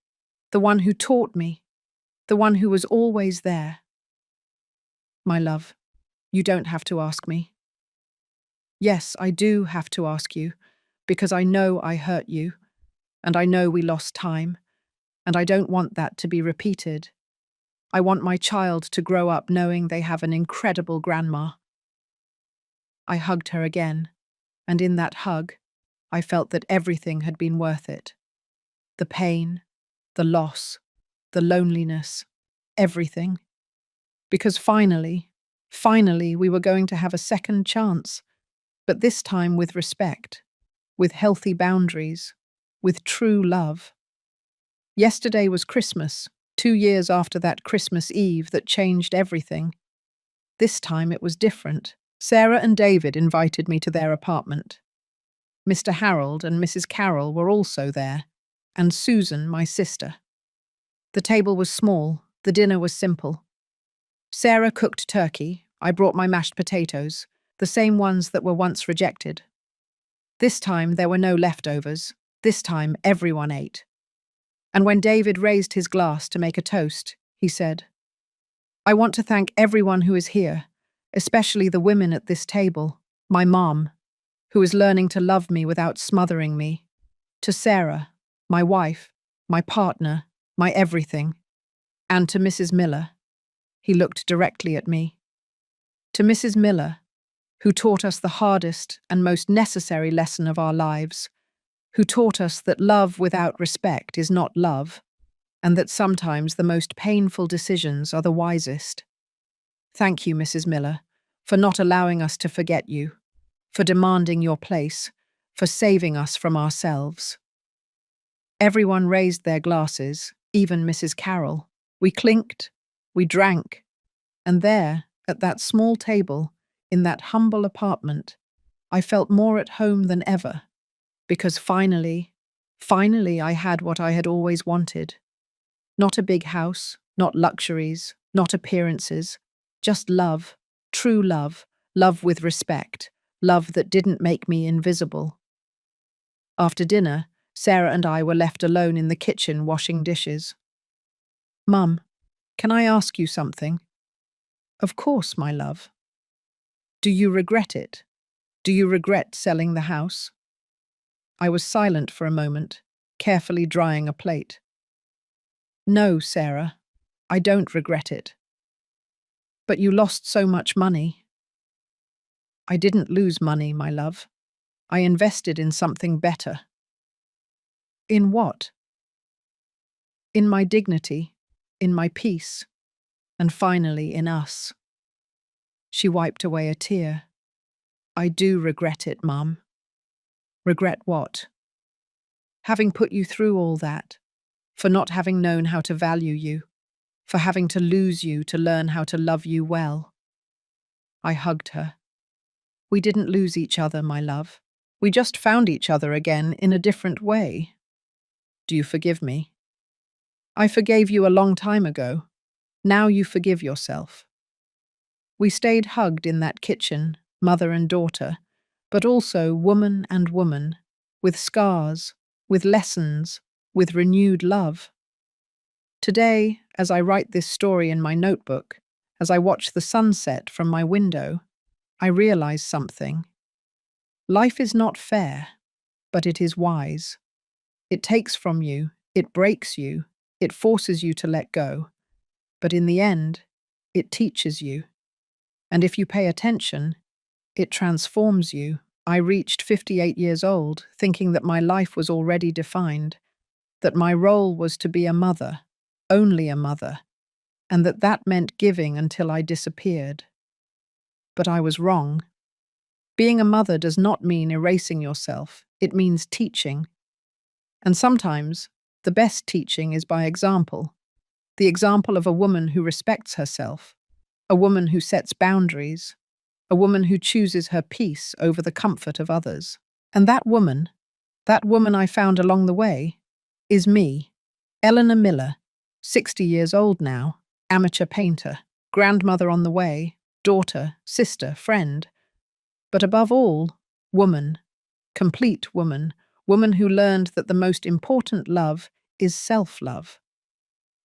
the one who taught me, the one who was always there. My love, you don't have to ask me. Yes, I do have to ask you, because I know I hurt you, and I know we lost time, and I don't want that to be repeated. I want my child to grow up knowing they have an incredible grandma. I hugged her again, and in that hug, I felt that everything had been worth it. The pain, the loss, the loneliness, everything. Because finally, we were going to have a second chance, but this time with respect, with healthy boundaries, with true love. Yesterday was Christmas, 2 years after that Christmas Eve that changed everything. This time it was different. Sarah and David invited me to their apartment. Mr. Harold and Mrs. Carroll were also there, and Susan, my sister. The table was small, the dinner was simple. Sarah cooked turkey, I brought my mashed potatoes, the same ones that were once rejected. This time there were no leftovers, this time everyone ate. And when David raised his glass to make a toast, he said, I want to thank everyone who is here, especially the women at this table, my mom, who is learning to love me without smothering me, to Sarah, my wife, my partner, my everything, and to Mrs. Miller. He looked directly at me. To Mrs. Miller, who taught us the hardest and most necessary lesson of our lives, who taught us that love without respect is not love, and that sometimes the most painful decisions are the wisest. Thank you, Mrs. Miller, for not allowing us to forget you, for demanding your place, for saving us from ourselves. Everyone raised their glasses, even Mrs. Carroll. We clinked, we drank, and there, At that small table, in that humble apartment, I felt more at home than ever, because finally I had what I had always wanted. Not a big house, not luxuries, not appearances, just love, true love, love with respect, love that didn't make me invisible. After dinner, Sarah and I were left alone in the kitchen washing dishes. Mum, can I ask you something? Of course, my love. Do you regret it? Do you regret selling the house? I was silent for a moment, carefully drying a plate. No, Sarah, I don't regret it. But you lost so much money. I didn't lose money, my love. I invested in something better. In what? In my dignity, in my peace, and finally in us. She wiped away a tear. I do regret it, Mum. Regret what? Having put you through all that, for not having known how to value you, for having to lose you to learn how to love you well. I hugged her. We didn't lose each other, my love. We just found each other again in a different way. Do you forgive me? I forgave you a long time ago. Now you forgive yourself. We stayed hugged in that kitchen, mother and daughter, but also woman and woman, with scars, with lessons, with renewed love. Today, as I write this story in my notebook, as I watch the sunset from my window, I realize something. Life is not fair, but it is wise. It takes from you, it breaks you, it forces you to let go. But in the end, it teaches you. And if you pay attention, it transforms you. I reached 58 years old, thinking that my life was already defined, that my role was to be a mother, only a mother, and that meant giving until I disappeared. But I was wrong. Being a mother does not mean erasing yourself, it means teaching. And sometimes, the best teaching is by example. The example of a woman who respects herself, a woman who sets boundaries, a woman who chooses her peace over the comfort of others. And that woman I found along the way, is me, Eleanor Miller, 60 years old now, amateur painter, grandmother on the way, daughter, sister, friend. But above all, woman, complete woman, woman who learned that the most important love is self-love.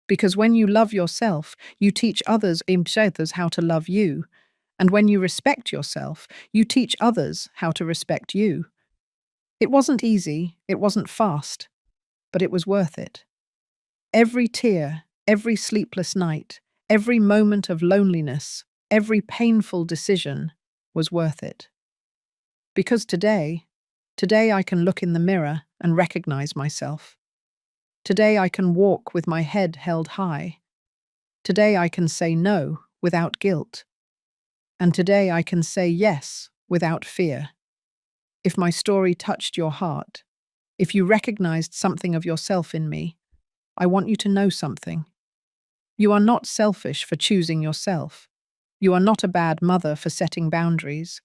Because when you love yourself, you teach others how to love you. And when you respect yourself, you teach others how to respect you. It wasn't easy, it wasn't fast, but it was worth it. Every tear, every sleepless night, every moment of loneliness, every painful decision was worth it. Because today I can look in the mirror and recognize myself. Today I can walk with my head held high. Today I can say no without guilt. And today I can say yes without fear. If my story touched your heart, if you recognized something of yourself in me, I want you to know something. You are not selfish for choosing yourself. You are not a bad mother for setting boundaries.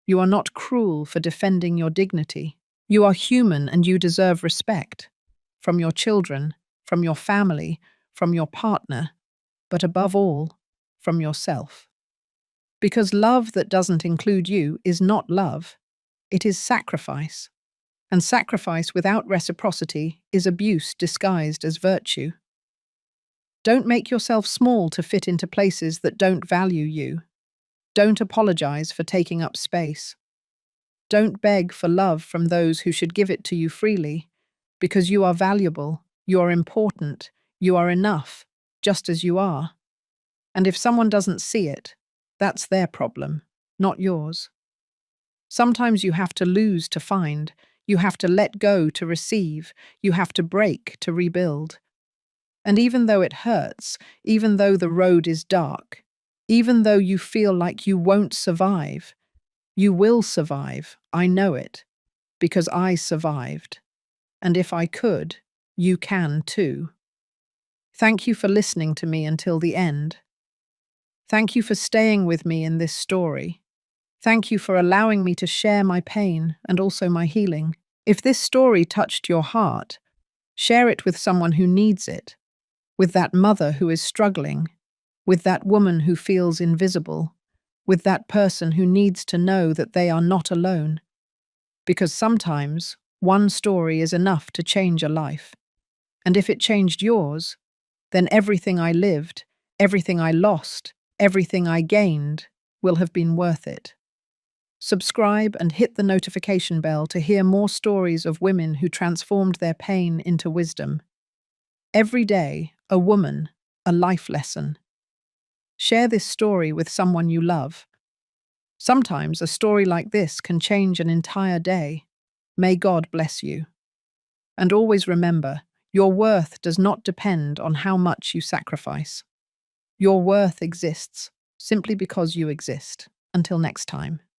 You are not cruel for defending your dignity. You are human and you deserve respect. From your children, from your family, from your partner, but above all, from yourself. Because love that doesn't include you is not love. It is sacrifice. And sacrifice without reciprocity is abuse disguised as virtue. Don't make yourself small to fit into places that don't value you. Don't apologize for taking up space. Don't beg for love from those who should give it to you freely, because you are valuable, you are important, you are enough, just as you are. And if someone doesn't see it, that's their problem, not yours. Sometimes you have to lose to find, you have to let go to receive, you have to break to rebuild. And even though it hurts, even though the road is dark, even though you feel like you won't survive, you will survive, I know it, because I survived. And if I could, you can too. Thank you for listening to me until the end. Thank you for staying with me in this story. Thank you for allowing me to share my pain and also my healing. If this story touched your heart, share it with someone who needs it, with that mother who is struggling, with that woman who feels invisible, with that person who needs to know that they are not alone. Because sometimes one story is enough to change a life. And if it changed yours, then everything I lived, everything I lost, everything I gained will have been worth it. Subscribe and hit the notification bell to hear more stories of women who transformed their pain into wisdom. Every day, a woman, a life lesson. Share this story with someone you love. Sometimes a story like this can change an entire day. May God bless you. And always remember, your worth does not depend on how much you sacrifice. Your worth exists simply because you exist. Until next time.